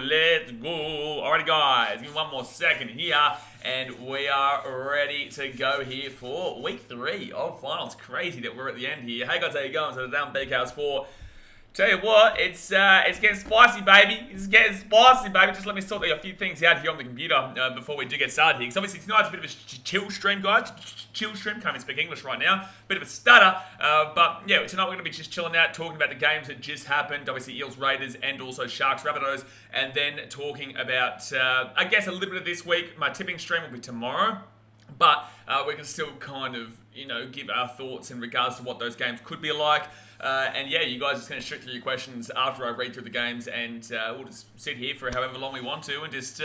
let's go. Alrighty guys, give me one more second here and we are ready to go here for week 3 of finals. Crazy that we're at the end here. Hey guys, how you going? So down BK Sport. Tell you what, it's getting spicy, baby. It's getting spicy, baby. Just let me sort a few things out here on the computer before we do get started here. Because obviously tonight's a bit of a chill stream, guys. Chill stream. Can't even speak English right now. Bit of a stutter. But yeah, tonight we're going to be just chilling out, talking about the games that just happened. Obviously Eels, Raiders, and also Sharks, Rabbitohs. And then talking about, I guess, a little bit of this week. My tipping stream will be tomorrow. But we can still kind of, give our thoughts in regards to what those games could be like. And yeah, you guys are just going to shoot through your questions after I read through the games, and we'll just sit here for however long we want to and just,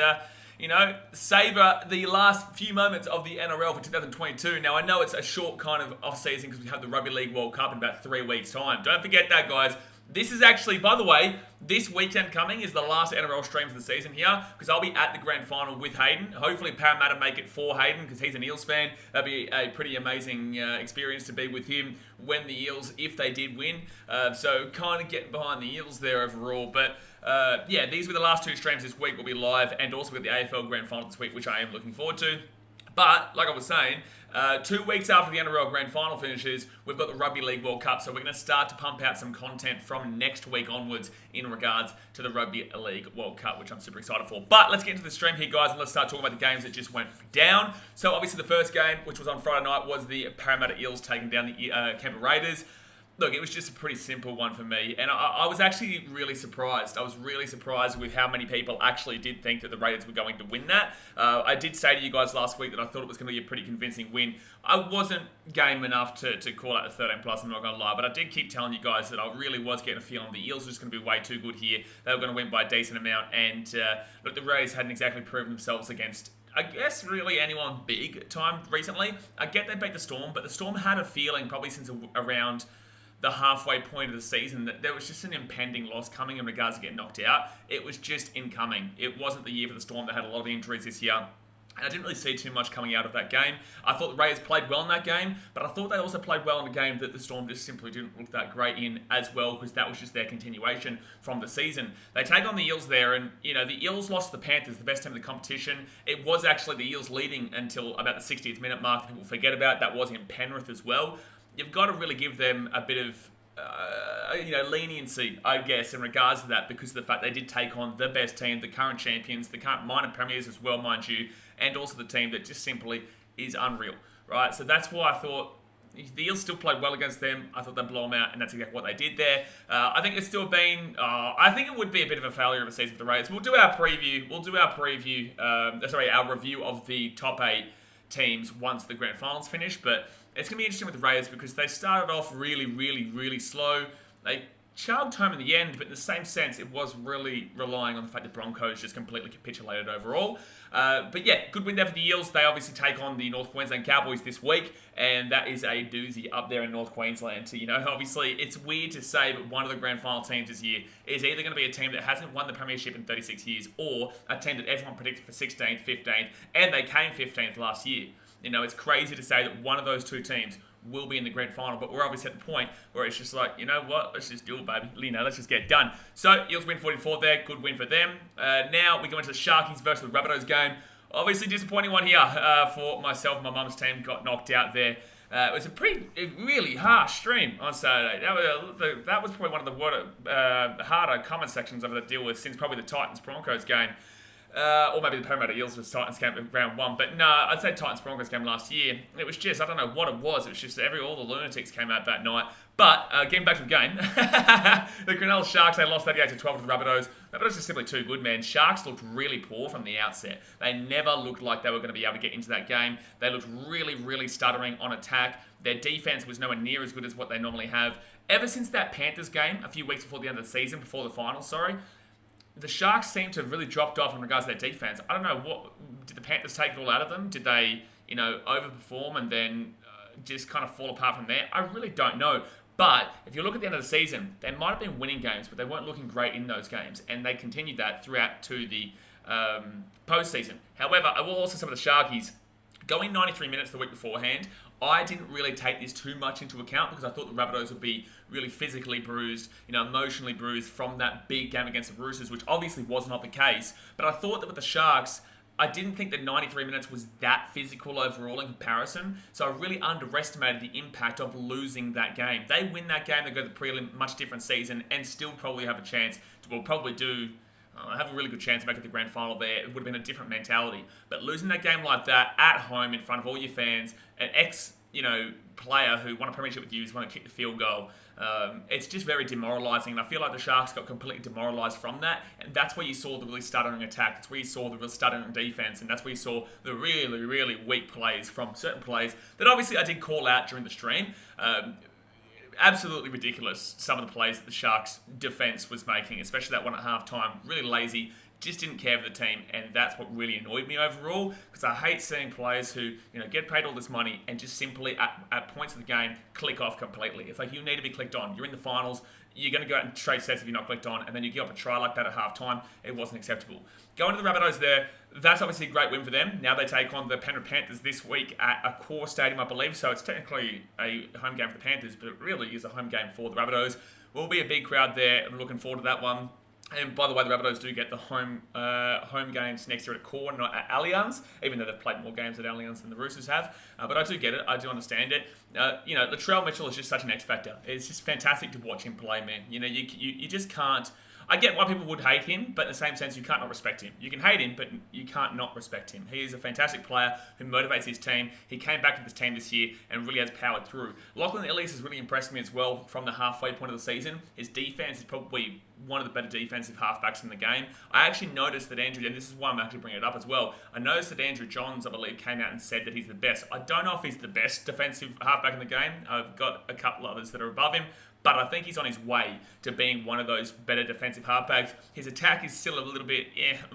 savor the last few moments of the NRL for 2022. Now, I know it's a short kind of off-season because we have the Rugby League World Cup in about 3 weeks' time. Don't forget that, guys. This is actually, by the way, this weekend coming is the last NRL stream for the season here because I'll be at the grand final with Hayden. Hopefully Parramatta make it for Hayden because he's an Eels fan. That'd be a pretty amazing experience to be with him when the Eels, if they did win. So kind of getting behind the Eels there overall. But yeah, these were the last 2 streams this week will be live, and also with the AFL grand final this week, which I am looking forward to. But, like I was saying, 2 weeks after the NRL Grand Final finishes, we've got the Rugby League World Cup, so we're going to start to pump out some content from next week onwards in regards to the Rugby League World Cup, which I'm super excited for. But let's get into the stream here, guys, and let's start talking about the games that just went down. So, obviously, the first game, which was on Friday night, was the Parramatta Eels taking down the Canberra Raiders. Look, it was just a pretty simple one for me, and I was actually really surprised. I was really surprised with how many people actually did think that the Raiders were going to win that. I did say to you guys last week that I thought it was going to be a pretty convincing win. I wasn't game enough to call out the 13 plus, I'm not going to lie, but I did keep telling you guys that I really was getting a feeling the Eels were just going to be way too good here. They were going to win by a decent amount, and look, the Raiders hadn't exactly proven themselves against, I guess, really anyone big time recently. I get they beat the Storm, but the Storm had a feeling probably since around the halfway point of the season that there was just an impending loss coming in regards to getting knocked out. It was just incoming. It wasn't the year for the Storm. They had a lot of injuries this year. And I didn't really see too much coming out of that game. I thought the Raiders played well in that game, but I thought they also played well in a game that the Storm just simply didn't look that great in as well, because that was just their continuation from the season. They take on the Eels there, and the Eels lost to the Panthers, the best team in the competition. It was actually the Eels leading until about the 60th minute mark that people forget about. That was in Penrith as well. You've got to really give them a bit of leniency, I guess, in regards to that, because of the fact they did take on the best team, the current champions, the current minor premiers as well, mind you, and also the team that just simply is unreal, right? So that's why I thought the Eels still played well against them. I thought they'd blow them out, and that's exactly what they did there. I think it's still been, I think it would be a bit of a failure of a season for the Raiders. We'll do our preview, our review of the top 8 teams once the grand finals finish, but it's going to be interesting with the Raiders because they started off really, really, really slow. They chugged home in the end, but in the same sense, it was really relying on the fact that Broncos just completely capitulated overall. But yeah, good win there for the Eels. They obviously take on the North Queensland Cowboys this week, and that is a doozy up there in North Queensland. So, obviously, it's weird to say, but one of the grand final teams this year is either going to be a team that hasn't won the premiership in 36 years, or a team that everyone predicted for 16th, 15th, and they came 15th last year. It's crazy to say that one of those 2 teams will be in the grand final, but we're obviously at the point where it's just like, you know what, let's just do it, baby. Let's just get it done. So, Eels win 44 there, good win for them. Now we go into the Sharkies versus the Rabbitohs game. Obviously disappointing one here for myself and my mum's team, got knocked out there. It was a really harsh stream on Saturday. That was probably one of the harder comment sections I've had to deal with since probably the Titans-Broncos game. Or maybe the Parramatta Eels versus Titans game in round 1. But no, I'd say Titans-Broncos game last year. It was just, I don't know what it was. It was just all the lunatics came out that night. But, getting back to the game, the Cronulla Sharks, they lost 38-12 to the Rabbitohs. Rabbitohs are simply too good, man. Sharks looked really poor from the outset. They never looked like they were going to be able to get into that game. They looked really, really stuttering on attack. Their defense was nowhere near as good as what they normally have. Ever since that Panthers game, a few weeks before the end of the season, before the finals, the Sharks seem to have really dropped off in regards to their defense. I don't know, did the Panthers take it all out of them? Did they, overperform and then just kind of fall apart from there? I really don't know. But if you look at the end of the season, they might have been winning games, but they weren't looking great in those games. And they continued that throughout to the postseason. However, I will also say with the Sharkies, going 93 minutes the week beforehand, I didn't really take this too much into account because I thought the Rabbitohs would be really physically bruised, emotionally bruised from that big game against the Roosters, which obviously was not the case. But I thought that with the Sharks, I didn't think that 93 minutes was that physical overall in comparison, so I really underestimated the impact of losing that game. They win that game, they go to the prelim, much different season, and still probably have a chance have a really good chance to make it to the grand final there. It would have been a different mentality. But losing that game like that at home in front of all your fans, an player who won a premiership with you is want to kick the field goal. It's just very demoralising, and I feel like the Sharks got completely demoralised from that, and that's where you saw the really stuttering attack. That's where you saw the real stuttering defence, and that's where you saw the really, really weak plays from certain plays that obviously I did call out during the stream. Absolutely ridiculous, some of the plays that the Sharks defence was making, especially that one at half-time. Really lazy, just didn't care for the team, and that's what really annoyed me overall, because I hate seeing players who get paid all this money and just simply at points of the game click off completely. It's like, you need to be clicked on. You're in the finals. You're going to go out and trade sets if you're not clicked on, and then you give up a try like that at half-time. It wasn't acceptable. Going to the Rabbitohs there, that's obviously a great win for them. Now they take on the Penrith Panthers this week at a core stadium, I believe, so it's technically a home game for the Panthers, but it really is a home game for the Rabbitohs. Will be a big crowd there. I'm looking forward to that one. And by the way, the Rabbitohs do get the home games next year at Core, not at Allianz, even though they've played more games at Allianz than the Roosters have. But I do get it. I do understand it. Latrell Mitchell is just such an X factor. It's just fantastic to watch him play, man. You just can't. I get why people would hate him, but in the same sense, you can't not respect him. You can hate him, but you can't not respect him. He is a fantastic player who motivates his team. He came back to this team this year and really has powered through. Lachlan Ilias has really impressed me as well from the halfway point of the season. His defense is probably one of the better defensive halfbacks in the game. I actually noticed that Andrew, and this is why I'm actually bringing it up as well, I noticed that Andrew Johns, I believe, came out and said that he's the best. I don't know if he's the best defensive halfback in the game. I've got a couple others that are above him, but I think he's on his way to being one of those better defensive halfbacks. His attack is still a little bit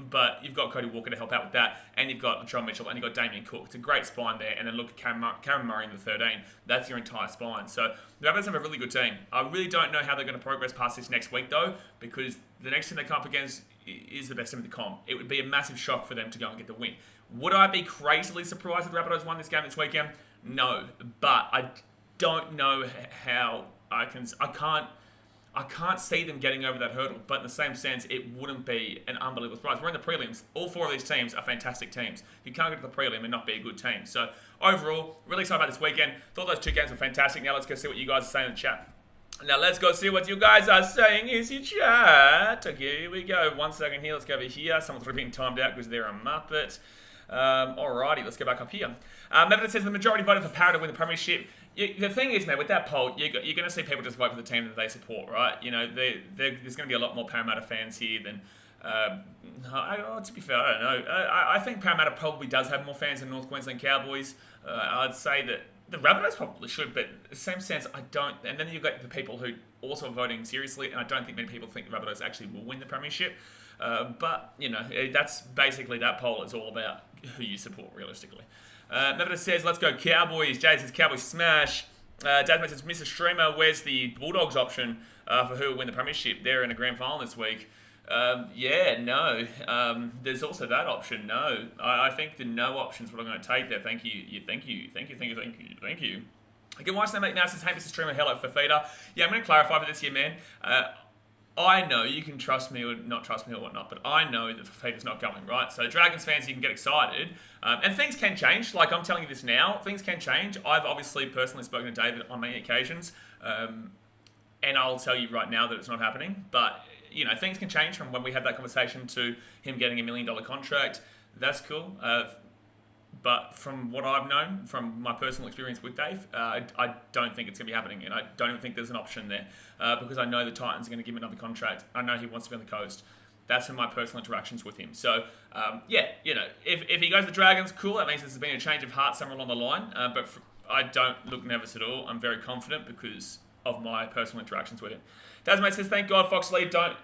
but you've got Cody Walker to help out with that, and you've got Latrell Mitchell, and you've got Damien Cook. It's a great spine there, and then look at Cameron Murray in the 13. That's your entire spine. So the Rabbitohs have a really good team. I really don't know how they're going to progress past this next week, though, because the next team they come up against is the best team in the comp. It would be a massive shock for them to go and get the win. Would I be crazily surprised if the Rabbitohs won this game this weekend? No, but I don't know how I can't see them getting over that hurdle, but in the same sense, it wouldn't be an unbelievable surprise. We're in the prelims. All four of these teams are fantastic teams. You can't get to the prelim and not be a good team. So overall, really excited about this weekend. Thought those two games were fantastic. Now let's go see what you guys are saying in the chat. Now let's go see what you guys are saying in the chat. Okay, here we go. 1 second here. Let's go over here. Someone's being timed out because they're a Muppet. Alrighty, let's go back up here. Mevin says the majority voted for Parra to win the premiership. The thing is, man, with that poll, you're going to see people just vote for the team that they support, right? There's going to be a lot more Parramatta fans here than... to be fair, I don't know. I think Parramatta probably does have more fans than North Queensland Cowboys. I'd say that the Rabbitohs probably should, but in the same sense, I don't. And then you've got the people who also are voting seriously, and I don't think many people think the Rabbitohs actually will win the premiership. But, that's basically that poll is all about who you support, realistically. Nevada says, let's go Cowboys. Jay says, Cowboys smash. Dasmate says, Mr. Streamer, where's the Bulldogs option for who will win the premiership? They're in a grand final this week. No. There's also that option, no. I think the no option's what I'm going to take there. Thank you. Thank you. Okay, watch that make now says, hey, Mr. Streamer, hello for feeder. Yeah, I'm going to clarify for this here, man. I know you can trust me or not trust me or whatnot, but I know that Fafita's not going, right? So Dragons fans, you can get excited. And things can change. Like, I'm telling you this now, things can change. I've obviously personally spoken to David on many occasions. And I'll tell you right now that it's not happening. But, things can change from when we had that conversation to him getting $1 million contract. That's cool. But from what I've known, from my personal experience with Dave, I don't think it's going to be happening. And I don't even think there's an option there because I know the Titans are going to give him another contract. I know he wants to be on the coast. That's from my personal interactions with him. So, if he goes to the Dragons, cool. That means there's been a change of heart somewhere along the line. I don't look nervous at all. I'm very confident because of my personal interactions with him. Dasmate says, thank God Fox Lee don't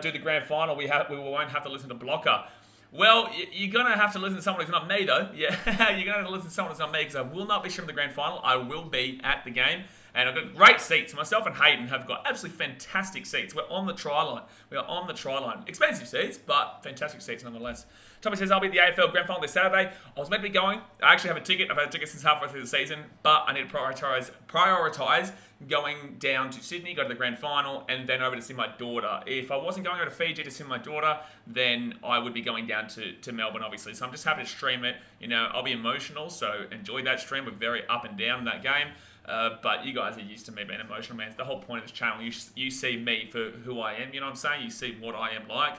do the grand final. We won't have to listen to Blocker. Well, you're going to have to listen to someone who's not me, though. Yeah, you're going to have to listen to someone who's not me because I will not be streaming the grand final. I will be at the game. And I've got great seats. Myself and Hayden have got absolutely fantastic seats. We're on the try line. We are on the try line. Expensive seats, but fantastic seats nonetheless. Tommy says, I'll be at the AFL Grand Final this Saturday. I was meant to be going. I actually have a ticket. I've had a ticket since halfway through the season, but I need to prioritise going down to Sydney, go to the Grand Final, and then over to see my daughter. If I wasn't going over to Fiji to see my daughter, then I would be going down to Melbourne, obviously. So I'm just happy to stream it. I'll be emotional, so enjoy that stream. We're very up and down in that game. But you guys are used to me being emotional, man. It's the whole point of this channel. You see me for who I am, you know what I'm saying? You see what I am like.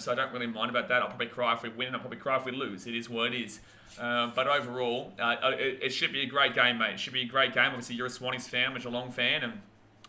So I don't really mind about that. I'll probably cry if we win, and I'll probably cry if we lose. It is what it is. But overall, it should be a great game, mate. It should be a great game. Obviously, you're a Swannies fan, I'm a Geelong fan, and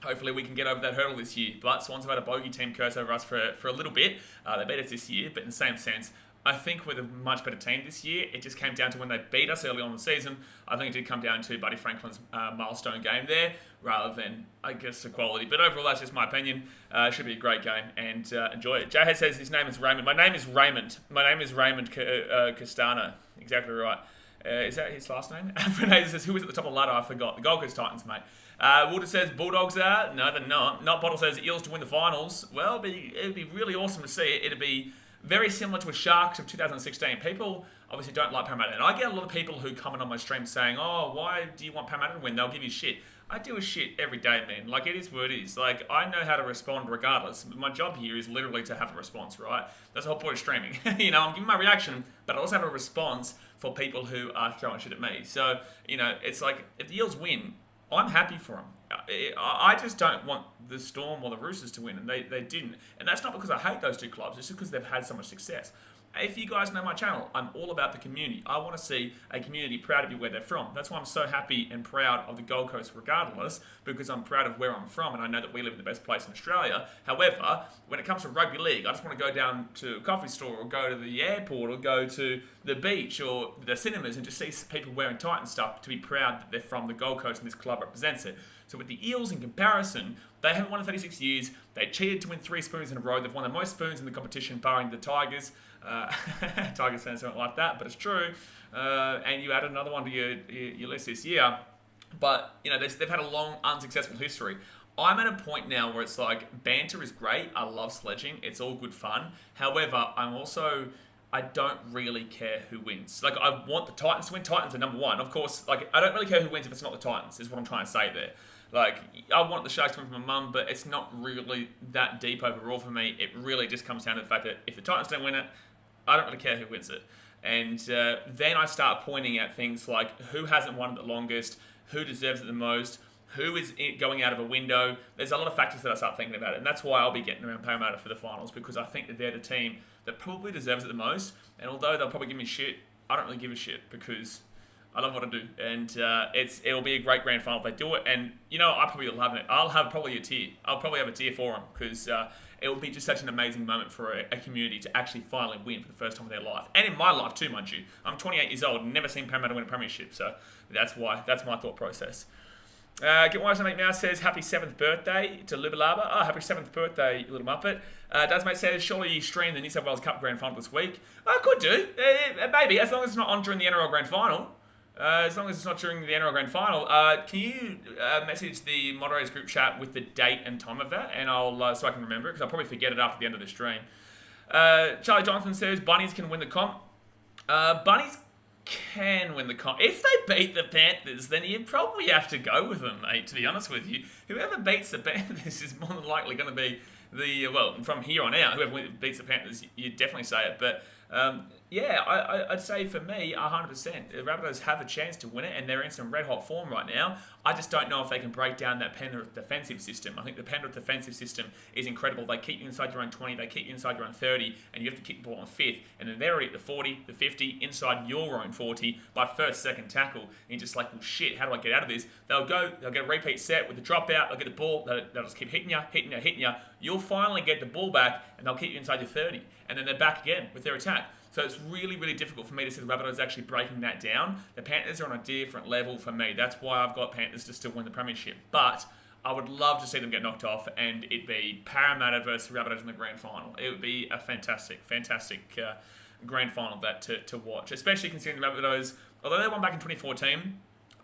hopefully we can get over that hurdle this year. But Swans have had a bogey team curse over us for a little bit. They beat us this year, but in the same sense, I think we're a much better team this year. It just came down to when they beat us early on in the season. I think it did come down to Buddy Franklin's milestone game there, rather than, I guess, the quality. But overall, that's just my opinion. It should be a great game, and enjoy it. Jayhead says his name is Raymond. My name is Raymond. My name is Raymond Castano. Exactly right. Is that his last name? Fernandez says, who was at the top of the ladder? I forgot. The Gold Coast Titans, mate. Walter says, Bulldogs are. No, they're not. Not Bottle says, Eels to win the finals. Well, it'd be really awesome to see it. It'd be very similar to a Sharks of 2016. People obviously don't like Parramatta. And I get a lot of people who comment on my stream saying, oh, why do you want Parramatta to win? They'll give you shit. I do a shit every day, man. Like, it is what it is. Like, I know how to respond regardless. My job here is literally to have a response, right? That's the whole point of streaming. I'm giving my reaction, but I also have a response for people who are throwing shit at me. So, it's like, if the Eels win, I'm happy for them. I just don't want the Storm or the Roosters to win, and they didn't. And that's not because I hate those two clubs, it's just because they've had so much success. If you guys know my channel, I'm all about the community. I want to see a community proud to be where they're from. That's why I'm so happy and proud of the Gold Coast regardless, because I'm proud of where I'm from, and I know that we live in the best place in Australia. However, when it comes to rugby league, I just want to go down to a coffee store or go to the airport or go to the beach or the cinemas and just see people wearing Titan stuff to be proud that they're from the Gold Coast and this club represents it. So with the Eels in comparison, they haven't won in 36 years. They cheated to win 3 spoons in a row. They've won the most spoons in the competition, barring the Tigers. Tigers fans don't like that, but it's true. And you add another one to your list this year. But, they've had a long, unsuccessful history. I'm at a point now where it's like, banter is great. I love sledging. It's all good fun. However, I don't really care who wins. Like, I want the Titans to win. Titans are number one. Of course, like, I don't really care who wins if it's not the Titans, is what I'm trying to say there. Like, I want the Sharks to win from my mum, but it's not really that deep overall for me. It really just comes down to the fact that if the Titans don't win it, I don't really care who wins it. And then I start pointing at things like who hasn't won it the longest, who deserves it the most, who is going out of a window. There's a lot of factors that I start thinking about it, and that's why I'll be getting around Parramatta for the finals, because I think that they're the team that probably deserves it the most. And although they'll probably give me shit, I don't really give a shit because I love what I do, and it'll be a great grand final if they do it. And I probably will have it. I'll have probably a tier. I'll probably have a tier for them because it will be just such an amazing moment for a community to actually finally win for the first time in their life, and in my life too, mind you. I'm 28 years old, and never seen Parramatta win a premiership, so that's why. That's my thought process. Get one something now says happy 7th birthday to Lubalaba. Oh, happy 7th birthday, you little muppet. Doesmate says surely you stream the New South Wales Cup Grand Final this week. I could do, maybe, as long as it's not on during the NRL Grand Final. As long as it's not during the NRL Grand Final, can you message the moderators group chat with the date and time of that, and I'll so I can remember it, because I'll probably forget it after the end of the stream. Charlie Jonathan says Bunnies can win the comp. Bunnies can win the comp. If they beat the Panthers, then you probably have to go with them, mate, to be honest with you. Whoever beats the Panthers is more than likely going to be from here on out, whoever beats the Panthers, you definitely say it. But I'd say for me, 100%. The Rabbitohs have a chance to win it, and they're in some red-hot form right now. I just don't know if they can break down that Penrith defensive system. I think the Penrith defensive system is incredible. They keep you inside your own 20, they keep you inside your own 30, and you have to kick the ball on 5th, and then they're already at the 40, the 50, inside your own 40 by first, second tackle. And you're just like, well, shit, how do I get out of this? They'll get a repeat set with the dropout, they'll get the ball, they'll just keep hitting you. You'll finally get the ball back, and they'll keep you inside your 30, and then they're back again with their attack. So it's really, really difficult for me to see the Rabbitohs actually breaking that down. The Panthers are on a different level for me. That's why I've got Panthers to still win the premiership. But I would love to see them get knocked off and it be Parramatta versus Rabbitohs in the grand final. It would be a fantastic grand final to watch, especially considering the Rabbitohs, although they won back in 2014,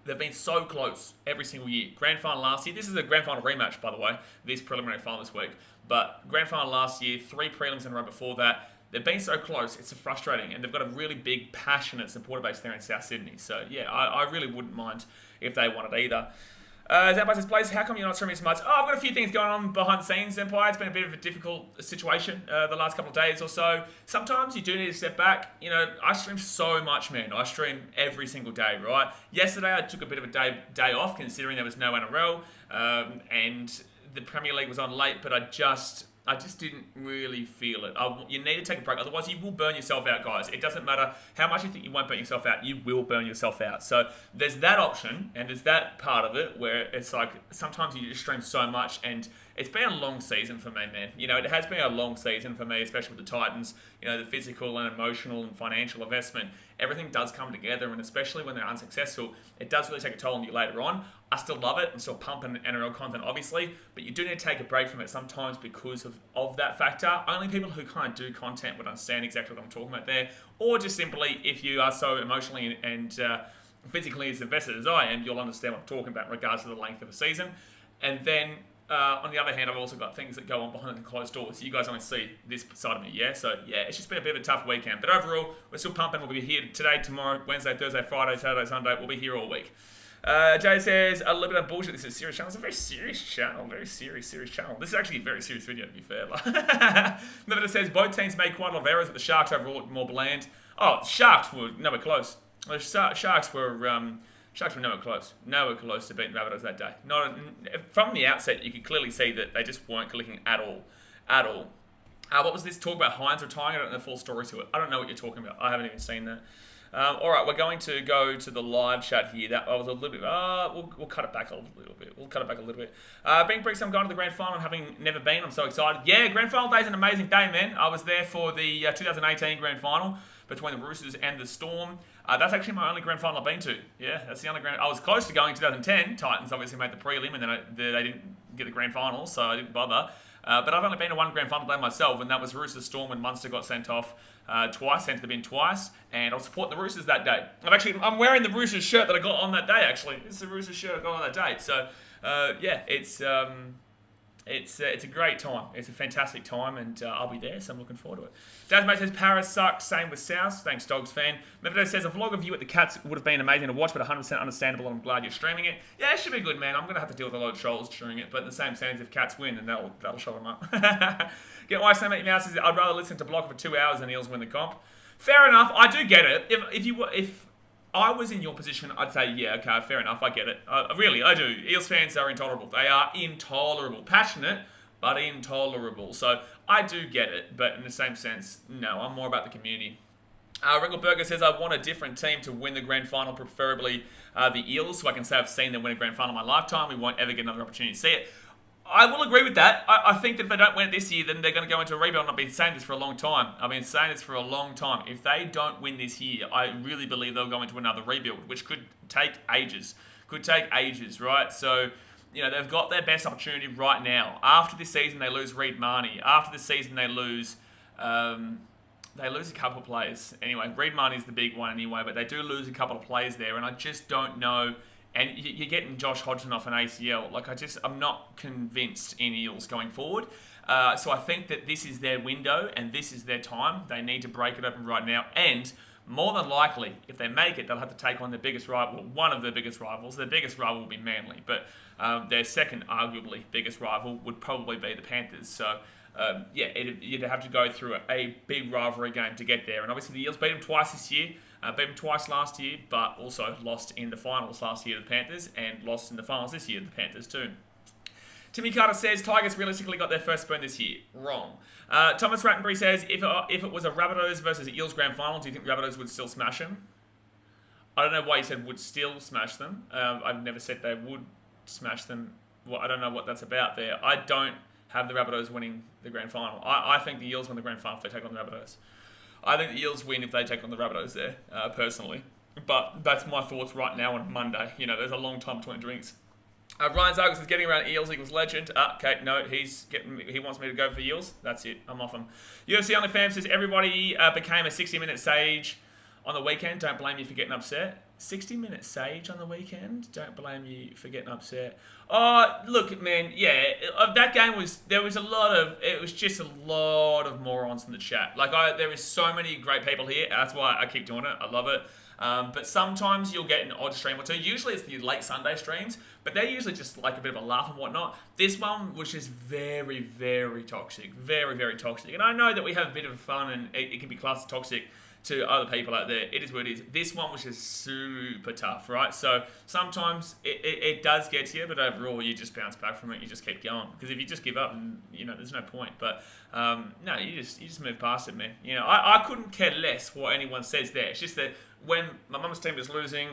They've been so close every single year. Grand final last year. This is a grand final rematch, by the way. This preliminary final this week. But grand final last year, 3 prelims in a row before that. They've been so close, it's frustrating. And they've got a really big, passionate supporter base there in South Sydney. So, yeah, I really wouldn't mind if they won it either. Zampire says, Blaze, how come you're not streaming as much? I've got a few things going on behind the scenes, Zampire. It's been a bit of a difficult situation the last couple of days or so. Sometimes you do need to step back. You know, I stream so much, man. I stream every single day, right? Yesterday, I took a bit of a day off, considering there was no NRL, and the Premier League was on late, but I just didn't really feel it. You need to take a break, otherwise you will burn yourself out, guys. It doesn't matter how much you think you won't burn yourself out, you will burn yourself out. So there's that option, and there's that part of it where it's like sometimes you just stream so much, and it's been a long season for me, man. You know, it has been a long season for me, especially with the Titans. You know, the physical and emotional and financial investment, everything does come together, and especially when they're unsuccessful, it does really take a toll on you later on. I still love it. I'm still pumping NRL content, obviously, but you do need to take a break from it sometimes because of that factor. Only people who kind of do content would understand exactly what I'm talking about there, or just simply if you are so emotionally and physically as invested as I am, you'll understand what I'm talking about in regards to the length of a season. And then on the other hand, I've also got things that go on behind the closed doors. You guys only see this side of me, yeah? So, yeah, it's just been a bit of a tough weekend. But overall, we're still pumping. We'll be here today, tomorrow, Wednesday, Thursday, Friday, Saturday, Sunday. We'll be here all week. Jay says, a little bit of bullshit. This is a serious channel. It's a very serious channel. Very serious channel. This is actually a very serious video, to be fair. Remember, it says, both teams made quite a lot of errors, but the Sharks overall looked more bland. Oh, the Sharks were nowhere close. The Sharks were nowhere close. Nowhere close to beating the Rabbitohs that day. From the outset, you could clearly see that they just weren't clicking at all. What was this talk about Hines retiring? I don't know the full story to it. I don't know what you're talking about. I haven't even seen that. All right, we're going to go to the live chat here. That was a little bit. We'll cut it back a little bit. Being Bricks, I'm going to the grand final and having never been. I'm so excited. Yeah, grand final day is an amazing day, man. I was there for the 2018 grand final between the Roosters and the Storm. That's actually my only grand final I've been to. Yeah, that's the only grand. I was close to going 2010. Titans obviously made the prelim, and then they didn't get the grand final, so I didn't bother. But I've only been to one grand final day myself, and that was Roosters Storm when Munster got sent off sent to the bin twice, and I was supporting the Roosters that day. I'm wearing the Roosters shirt that I got on that day, actually. This is the Roosters shirt I got on that day. So, yeah, it's a great time. It's a fantastic time, and I'll be there, so I'm looking forward to it. Dasmate says, Paris sucks, same with South. Thanks, Dogs fan. Mevido says, a vlog of you at the Cats would have been amazing to watch, but 100% understandable, and I'm glad you're streaming it. Yeah, it should be good, man. I'm going to have to deal with a lot of trolls during it, but in the same sense, if Cats win, then that'll show them up. Get why Sam Mouse says, I'd rather listen to Block for 2 hours than Eels win the comp. Fair enough. I do get it. If I was in your position, I'd say, yeah, okay, fair enough. I get it. Really, I do. Eels fans are intolerable. They are intolerable. Passionate, but intolerable. So I do get it, but in the same sense, no, I'm more about the community. Ringelberger says, I want a different team to win the grand final, preferably the Eels, so I can say I've seen them win a grand final in my lifetime. We won't ever get another opportunity to see it. I will agree with that. I think that if they don't win it this year, then they're going to go into a rebuild, and I've been saying this for a long time. If they don't win this year, I really believe they'll go into another rebuild, which could take ages. Right? So, you know, they've got their best opportunity right now. After this season, they lose Reid Marnie. After this season, they lose a couple of players. Anyway, Reid Marnie's the big one anyway, but they do lose a couple of players there, and I just don't know. And you're getting Josh Hodgson off an ACL. I'm not convinced in Eels going forward. So I think that this is their window and this is their time. They need to break it open right now. And more than likely, if they make it, they'll have to take on their biggest rival, one of their biggest rivals. Their biggest rival will be Manly, but their second, arguably, biggest rival would probably be the Panthers. So, you'd have to go through a big rivalry game to get there. And obviously, the Eels beat them twice this year. Beat them twice last year, but also lost in the finals last year to the Panthers and lost in the finals this year to the Panthers too. Timmy Carter says, Tigers realistically got their first spoon this year. Wrong. Thomas Rattenbury says, if it was a Rabbitohs versus Eels grand final, do you think Rabbitohs would still smash them? I don't know why you said would still smash them. I've never said they would smash them. Well, I don't know what that's about there. I don't have the Rabbitohs winning the grand final. I think the Eels win the grand final if they take on the Rabbitohs. I think the Eels win if they take on the Rabbitohs there, personally. But that's my thoughts right now on Monday. You know, there's a long time between drinks. Ryan Zargis is getting around Eels equals legend. Okay, no, he wants me to go for Eels. That's it. I'm off him. UFC Only Fam says everybody became a 60-minute sage on the weekend, don't blame you for getting upset. 60-minute Sage on the weekend, don't blame you for getting upset. Oh, look, man, yeah, that game it was just a lot of morons in the chat. Like, there is so many great people here, that's why I keep doing it, I love it. But sometimes you'll get an odd stream or two. Usually it's the late Sunday streams, but they're usually just like a bit of a laugh and whatnot. This one was just very, very toxic. Very, very toxic. And I know that we have a bit of fun and it can be classed as toxic to other people out there. It is what it is. This one was just super tough, right? So sometimes it does get to you, but overall you just bounce back from it. You just keep going. Because if you just give up, and there's no point. But no, you just move past it, man. I couldn't care less what anyone says there. It's just that when my mum's team is losing,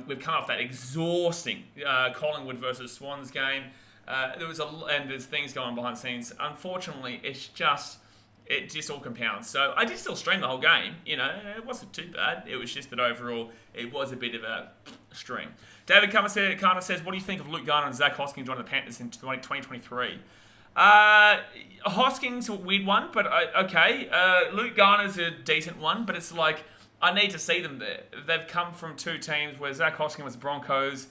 we've come off that exhausting Collingwood versus Swans game. There's things going on behind the scenes. Unfortunately, it just all compounds. So I did still stream the whole game. It wasn't too bad. It was just that overall, it was a bit of a stream. David Carter says, what do you think of Luke Garner and Zach Hoskins joining the Panthers in 2023? Hoskins, a weird one, but okay. Luke Garner's a decent one, but it's like, I need to see them there. They've come from two teams where Zach Hoskins was the Broncos,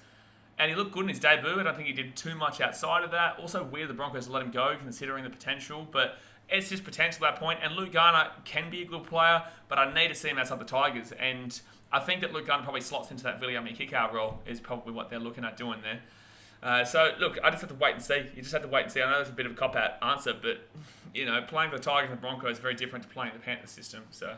and he looked good in his debut. I don't think he did too much outside of that. Also weird the Broncos let him go, considering the potential, but it's just potential at that point. And Luke Garner can be a good player, but I need to see him outside the Tigers. And I think that Luke Garner probably slots into that Viliami Kikau role is probably what they're looking at doing there. So, look, I just have to wait and see. You just have to wait and see. I know that's a bit of a cop-out answer, but, playing for the Tigers and the Broncos is very different to playing the Panthers system. So,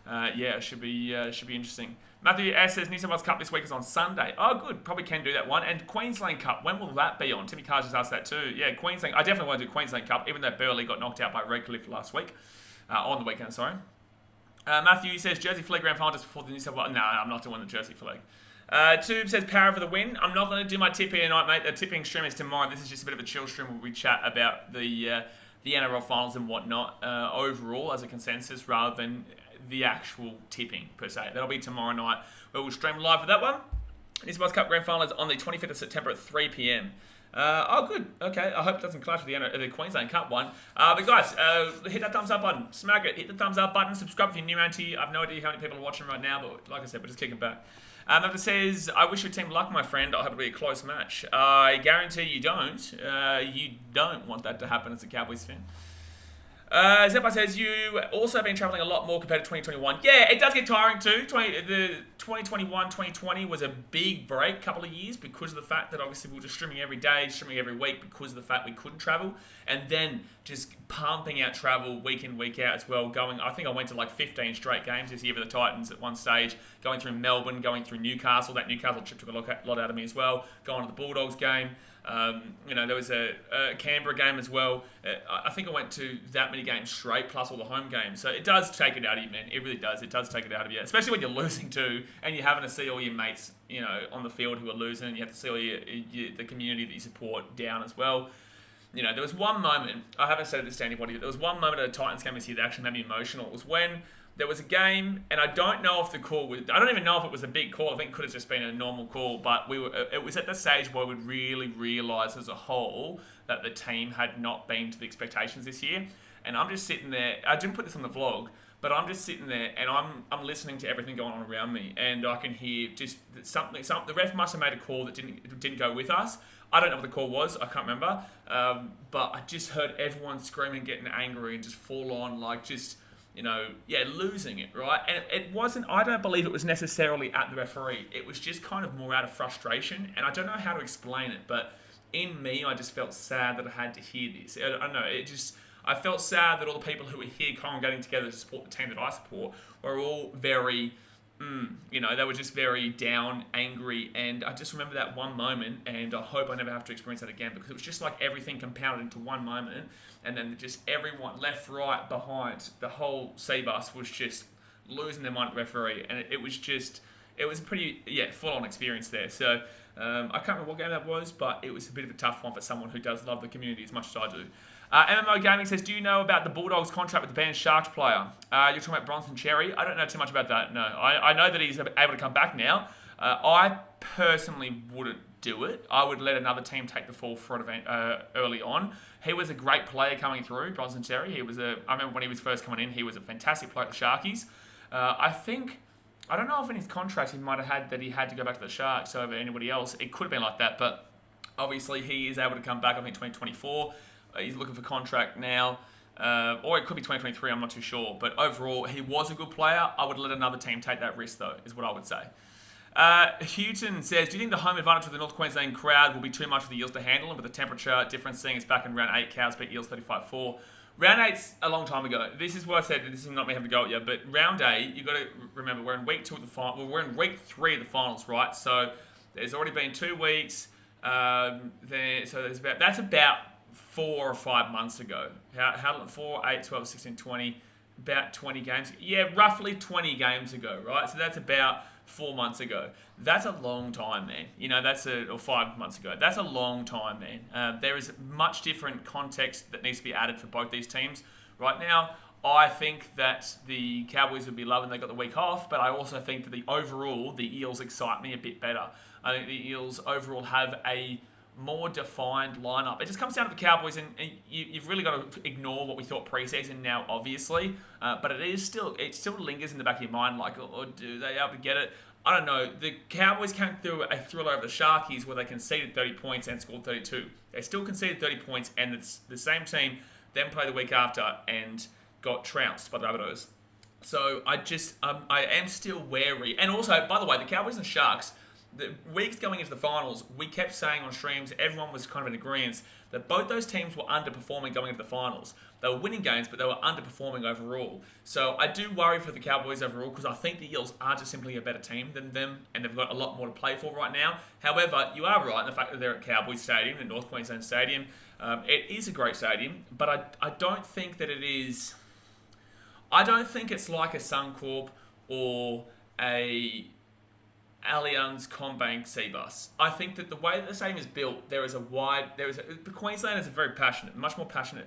it should be interesting. Matthew S says New South Wales Cup this week is on Sunday. Oh, good. Probably can do that one. And Queensland Cup, when will that be on? Timmy Carr just asked that too. Yeah, Queensland. I definitely want to do Queensland Cup, even though Burley got knocked out by Redcliffe last week. On the weekend, sorry. Matthew says Jersey Flag Grand Final just before the New South Wales. No, I'm not doing the Jersey Flag. Tube says power for the win. I'm not going to do my tipping tonight, mate. The tipping stream is tomorrow. This is just a bit of a chill stream where we chat about the NRL finals and whatnot overall as a consensus rather than the actual tipping per se. That'll be tomorrow night where we'll stream live for that one. This World Cup Grand Final is on the 25th of September at 3 p.m. Good. Okay. I hope it doesn't clash with the Queensland Cup one. But guys, hit that thumbs up button. Smack it. Hit the thumbs up button. Subscribe if you're new around here. I have no idea how many people are watching right now, but like I said, we're just kicking back. It says, I wish your team luck, my friend. I hope it'll be a close match. I guarantee you don't. You don't want that to happen as a Cowboys fan. Zeppa says, you also been travelling a lot more compared to 2021. Yeah, it does get tiring too. The 2021-2020 was a big break, couple of years, because of the fact that obviously we were just streaming every day, streaming every week, because of the fact we couldn't travel. And then just pumping out travel week in, week out as well. I think I went to like 15 straight games this year for the Titans at one stage, going through Melbourne, going through Newcastle. That Newcastle trip took a lot out of me as well. Going to the Bulldogs game. There was a Canberra game as well. I think I went to that many games straight, plus all the home games. So it does take it out of you, man. It really does. It does take it out of you, especially when you're losing too, and you're having to see all your mates, on the field who are losing, and you have to see all the community that you support down as well. There was one moment, I haven't said this to anybody, but there was one moment at a Titans game this year that actually made me emotional. It was when there was a game, and I don't know if the call was, I don't even know if it was a big call. I think it could have just been a normal call, but it was at the stage where we really realised as a whole that the team had not been to the expectations this year. And I'm just sitting there, I didn't put this on the vlog, but I'm just sitting there and I'm listening to everything going on around me, and I can hear just something. The ref must have made a call that didn't go with us. I don't know what the call was. I can't remember. But I just heard everyone screaming, getting angry, and just full on losing it, right? And it wasn't, I don't believe it was necessarily at the referee. It was just kind of more out of frustration, and I don't know how to explain it, but in me, I just felt sad that I had to hear this. I don't know, I felt sad that all the people who were here congregating together to support the team that I support were all very, they were just very down, angry, and I just remember that one moment, and I hope I never have to experience that again, because it was just like everything compounded into one moment, and then just everyone, left, right, behind, the whole C-bus was just losing their mind at the referee, and it was a pretty, full-on experience there. So I can't remember what game that was, but it was a bit of a tough one for someone who does love the community as much as I do. MMO Gaming says, do you know about the Bulldogs contract with the banned Sharks player? You're talking about Bronson Cherry? I don't know too much about that, no. I know that he's able to come back now. I personally wouldn't do it. I would let another team take the fall for it early on. He was a great player coming through, Bronson Cherry. I remember when he was first coming in, he was a fantastic player at the Sharkies. I think I don't know if in his contract he might have had that he had to go back to the Sharks over anybody else. It could have been like that, but obviously he is able to come back, I think 2024. He's looking for contract now. Or it could be 2023, I'm not too sure. But overall, he was a good player. I would let another team take that risk, though, is what I would say. Houghton says, do you think the home advantage of the North Queensland crowd will be too much for the Eels to handle? And with the temperature difference, seeing it's back in round 8, Cows beat Eels 35-4. Round 8's a long time ago. This is what I said. This is not me having to go at you. But round 8, you've got to remember, we're in week 2 of the final. Well, we're in week 3 of the finals, right? So there's already been 2 weeks. That's about 4 or 5 months ago. How 4, 8, 12, 16, 20, about 20 games. Yeah, roughly 20 games ago, right? So that's about 4 months ago. That's a long time, man. Or 5 months ago. That's a long time, man. There is much different context that needs to be added for both these teams. Right now, I think that the Cowboys would be loving they got the week off, but I also think that the Eels excite me a bit better. I think the Eels overall have a more defined lineup. It just comes down to the Cowboys, and you've really got to ignore what we thought preseason now, obviously. But it still lingers in the back of your mind, like, oh, do they able to get it? I don't know. The Cowboys came through a thriller over the Sharkies where they conceded 30 points and scored 32. They still conceded 30 points, and it's the same team then played the week after and got trounced by the Rabbitohs. So I am still wary. And also, by the way, the Cowboys and Sharks, the weeks going into the finals, we kept saying on streams, everyone was kind of in agreement that both those teams were underperforming going into the finals. They were winning games, but they were underperforming overall. So I do worry for the Cowboys overall because I think the Eels are just simply a better team than them, and they've got a lot more to play for right now. However, you are right in the fact that they're at Cowboys Stadium, the North Queensland Stadium. It is a great stadium, but I don't think that it is. I don't think it's like a Suncorp or a Allianz Combank Seabus. I think that the way that the stadium is built, Queensland is a very passionate, much more passionate.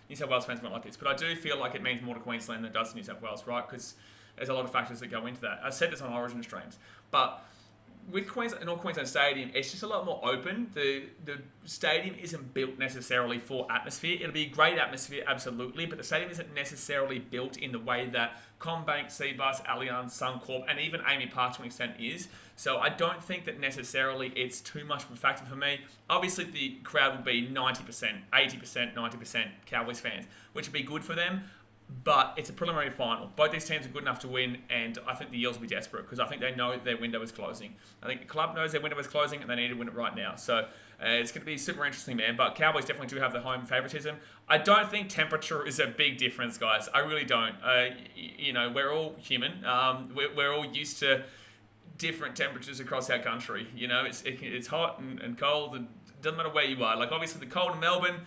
New South Wales fans won't like this, but I do feel like it means more to Queensland than it does to New South Wales, right? Because there's a lot of factors that go into that. I said this on Origin streams, but with North Queensland Stadium, it's just a lot more open. The stadium isn't built necessarily for atmosphere. It'll be a great atmosphere, absolutely, but the stadium isn't necessarily built in the way that Combank, Seabus, Allianz, Suncorp, and even Amy Park to an extent is. So I don't think that necessarily it's too much of a factor for me. Obviously, the crowd will be 90%, 80%, 90% Cowboys fans, which would be good for them. But it's a preliminary final. Both these teams are good enough to win, and I think the Eels will be desperate because I think they know their window is closing. I think the club knows their window is closing, and they need to win it right now. So it's going to be super interesting, man. But Cowboys definitely do have the home favoritism. I don't think temperature is a big difference, guys. I really don't. We're all human. We're all used to different temperatures across our country. It's hot and cold, and it doesn't matter where you are. Like, obviously, the cold in Melbourne,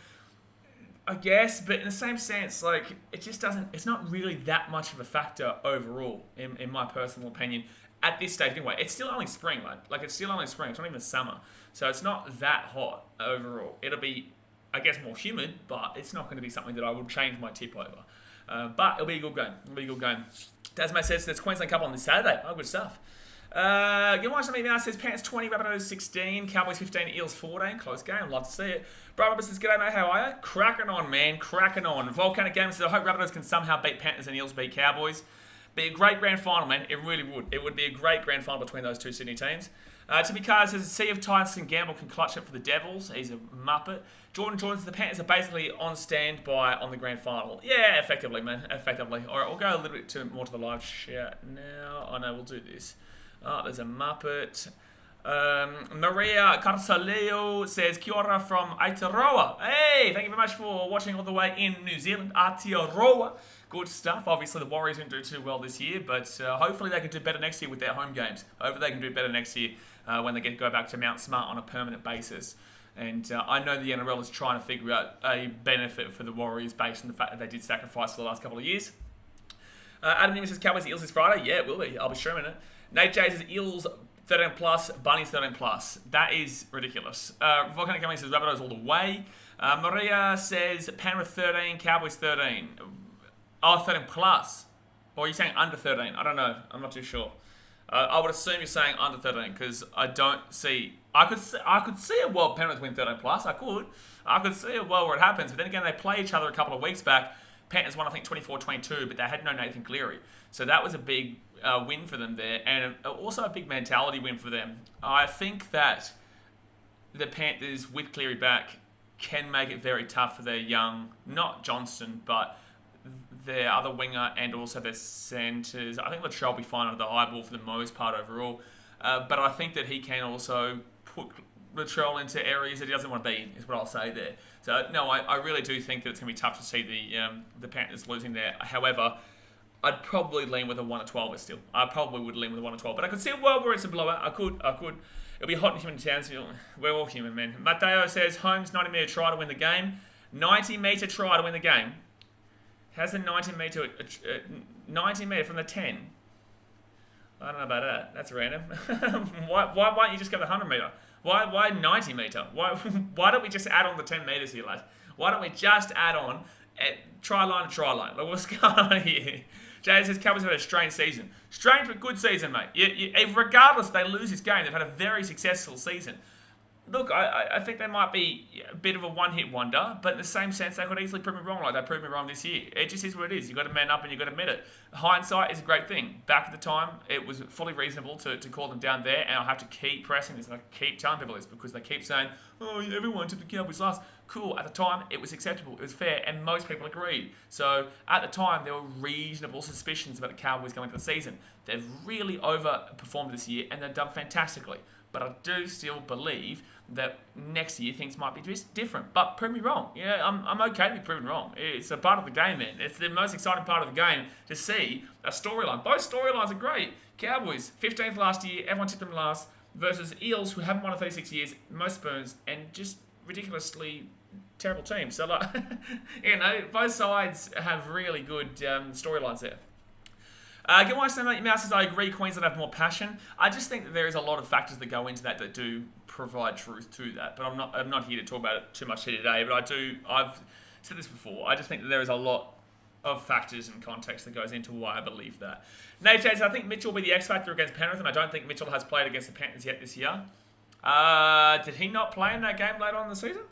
I guess, but in the same sense, like, it just doesn't, it's not really that much of a factor overall, in my personal opinion, at this stage anyway. It's still only spring, like it's still only spring, it's not even summer, so it's not that hot overall. It'll be, I guess, more humid, but it's not going to be something that I would change my tip over. But it'll be a good game. Dasmay says there's Queensland Cup on this Saturday. Oh, good stuff. You watch something now, says Pants 20, Rabbitohs 16, Cowboys 15, Eels 14. Close game, love to see it. Brian Roberts says, g'day mate, how are you? Cracking on, man, cracking on. Volcanic Gamer says, I hope Rabbitohs can somehow beat Panthers and Eels beat Cowboys. Be a great grand final, man, it really would. It would be a great grand final between those two Sydney teams. Timmy Carr says, see if Tyson Gamble can clutch it for the Devils. He's a muppet. Jordan says, the Panthers are basically on standby on the grand final. Yeah, effectively, man, effectively. All right, we'll go a little bit more to the live chat now. I know we'll do this. Oh, there's a Muppet. Maria Carsaleo says, Kia ora from Aotearoa. Hey, thank you very much for watching all the way in New Zealand, Aotearoa. Good stuff. Obviously, the Warriors didn't do too well this year, but hopefully they can do better next year with their home games. Hopefully they can do better next year when they go back to Mount Smart on a permanent basis. And I know the NRL is trying to figure out a benefit for the Warriors based on the fact that they did sacrifice for the last couple of years. Adam Newman says, Cowboys Eels this Friday. Yeah, it will be. I'll be streaming it. Nate J says, Eels 13 plus, Bunnies 13 plus. That is ridiculous. Volcanic Gaming says, Rabbitohs all the way. Maria says, Penrith 13, Cowboys 13. Oh, 13 plus. Or are you saying under 13? I don't know. I'm not too sure. I would assume you're saying under 13 because I don't see. I could see a world Penrith win 13 plus. I could see a world where it happens. But then again, they play each other a couple of weeks back. Panthers won, I think, 24-22, but they had no Nathan Cleary. So that was a big win for them there, and also a big mentality win for them. I think that the Panthers, with Cleary back, can make it very tough for their young, not Johnston, but their other winger and also their centres. I think Latrell will be fine under the high ball for the most part overall. But I think that he can also put Latrell into areas that he doesn't want to be in, is what I'll say there. So, no, I really do think that it's going to be tough to see the Panthers losing there. However, I'd probably lean with a 1-12 still. I probably would lean with a 1-12. But I could see a world where it's a blowout. I could. It'll be hot in human Townsville. We're all human, man. Mateo says, Holmes 90-metre try to win the game. 90-metre try to win the game. Has a 90-metre from the 10. I don't know about that. That's random. Why don't you just go the 100-metre? Why 90-metre? Why don't we just add on the 10 metres here, lads? Why don't we just add on try line to try line? Like, what's going on here? Jay says Cowboys have had a strange season. Strange but good season, mate. Regardless if they lose this game, they've had a very successful season. Look, I think they might be a bit of a one-hit wonder, but in the same sense, they could easily prove me wrong like they proved me wrong this year. It just is what it is. You've got to man up and you've got to admit it. Hindsight is a great thing. Back at the time, it was fully reasonable to call them down there, and I'll have to keep pressing this and I keep telling people this because they keep saying, oh, everyone took the Cowboys last. Cool. At the time, it was acceptable. It was fair, and most people agreed. So at the time, there were reasonable suspicions about the Cowboys going into the season. They've really overperformed this year, and they've done fantastically. But I do still believe that next year things might be just different. But prove me wrong. Yeah, I'm okay to be proven wrong. It's a part of the game, man. It's the most exciting part of the game to see a storyline. Both storylines are great. Cowboys, 15th last year, everyone tipped them last, versus Eels, who haven't won in 36 years, most spoons, and just ridiculously terrible team. So, like, both sides have really good storylines there. Good one, Mouse says, I agree, Queensland have more passion. I just think that there is a lot of factors that go into that do provide truth to that. But I'm not here to talk about it too much here today. But I've said this before. I just think that there is a lot of factors and context that goes into why I believe that. Nate says, I think Mitchell will be the X factor against Penrith, and I don't think Mitchell has played against the Panthers yet this year. Did he not play in that game later on in the season?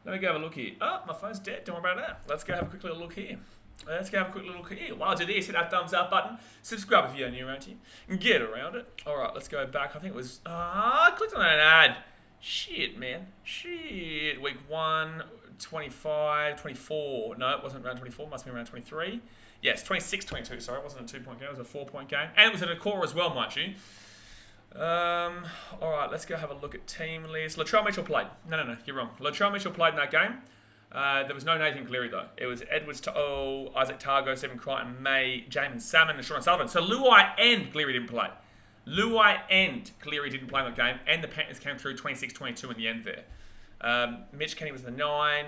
Let me go have a look here. Oh, my phone's dead. Don't worry about that. Let's go have a quick little look here. While I do this, hit that thumbs up button. Subscribe if you're new around here. Get around it. Alright, let's go back. I think it was... I clicked on an ad. Shit, man. Shit. Week 1, 25, 24. No, it wasn't around 24. It must have been around 23. Yes, 26, 22. Sorry, it wasn't a 2-point game. It was a 4-point game. And it was at a core as well, mind you. Alright, let's go have a look at team list. Latrell Mitchell played. No, you're wrong. Latrell Mitchell played in that game. There was no Nathan Cleary, though. It was Edwards, Isaac Targo, Stephen Crichton, May, Jamin Salmon, and Sean Sullivan. So Luai and Cleary didn't play. Luai and Cleary didn't play in that game, and the Panthers came through 26-22 in the end there. Mitch Kenny was the 9.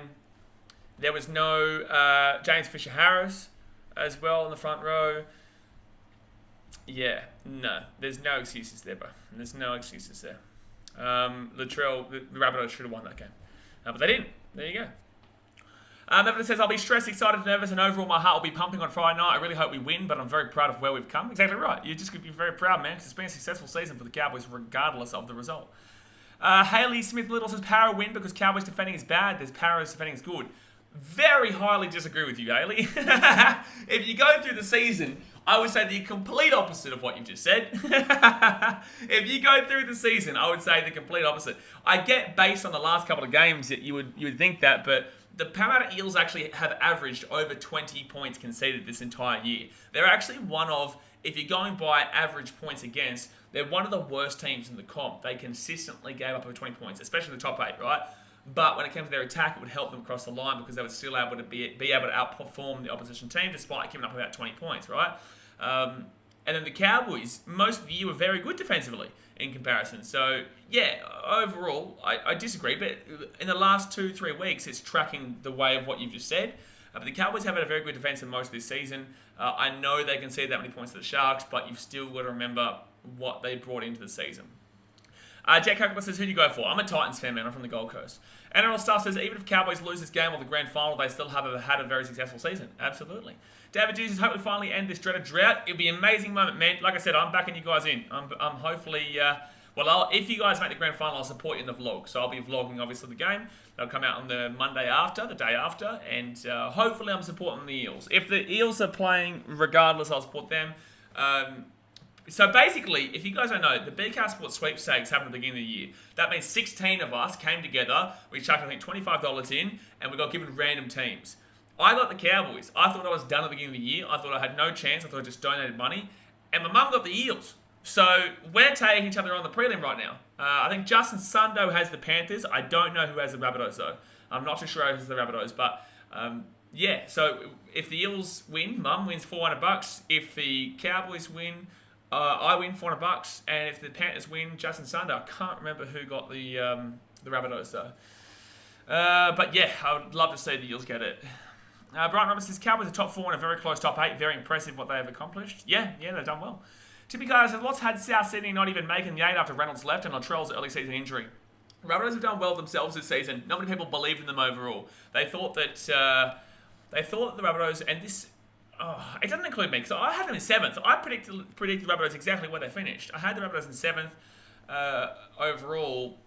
There was no James Fisher-Harris as well in the front row. Yeah, no. There's no excuses there, bro. There's no excuses there. Latrell, the Rabbitohs should have won that game. But they didn't. There you go. Evan says, I'll be stressed, excited, nervous, and overall my heart will be pumping on Friday night. I really hope we win, but I'm very proud of where we've come. Exactly right. You just could be very proud, man, because it's been a successful season for the Cowboys regardless of the result. Haley Smith-Little says, Para win because Cowboys defending is bad. There's Para's defending is good. Very highly disagree with you, Haley. If you go through the season, I would say the complete opposite of what you've just said. If you go through the season, I would say the complete opposite. I get based on the last couple of games that you would think that, but the Parramatta Eels actually have averaged over 20 points conceded this entire year. They're actually one of, if you're going by average points against, they're one of the worst teams in the comp. They consistently gave up over 20 points, especially the top 8, right? But when it came to their attack, it would help them cross the line because they were still able to be able to outperform the opposition team despite giving up about 20 points, right? And then the Cowboys, most of the year, were very good defensively in comparison. So, yeah, overall, I disagree. But in the last 2-3 weeks, it's tracking the way of what you've just said. But the Cowboys have had a very good defense in most of this season. I know they can see that many points to the Sharks, but you've still got to remember what they brought into the season. Jack Huckabee says, who do you go for? I'm a Titans fan, man. I'm from the Gold Coast. NRL Stuff says, even if Cowboys lose this game or the grand final, they still have had a very successful season. Absolutely. David Hughes says, hope we finally end this dreaded drought. It'll be an amazing moment, man. Like I said, I'm backing you guys in. I'm hopefully... Well, if you guys make the grand final, I'll support you in the vlog. So I'll be vlogging, obviously, the game. They'll come out on the Monday after, the day after, and hopefully I'm supporting the Eels. If the Eels are playing, regardless, I'll support them. So basically, if you guys don't know, the BK Sports sweepstakes happened at the beginning of the year. That means 16 of us came together. We chucked, I think, $25 in, and we got given random teams. I got the Cowboys. I thought I was done at the beginning of the year. I thought I had no chance. I thought I just donated money. And my mum got the Eels. So we're taking each other on the prelim right now. I think Justin Sundo has the Panthers. I don't know who has the Rabbitohs, though. I'm not too sure who has the Rabbitohs. But, yeah. So if the Eels win, Mum wins $400. If the Cowboys win, I win $400. And if the Panthers win, Justin Sundo. I can't remember who got the Rabbitohs, though. But, yeah, I would love to see the Eels get it. Brian Roberts says, Cowboys are top 4 and a very close top 8. Very impressive what they have accomplished. Yeah, they've done well. Tippy guys says, what's had South Sydney not even making the 8 after Reynolds left and Latrell's early season injury? Rabbitohs have done well themselves this season. Not many people believe in them overall. They thought that the Rabbitohs, and this, it doesn't include me, because I had them in 7th. I predicted the Rabbitohs exactly where they finished. I had the Rabbitohs in 7th overall.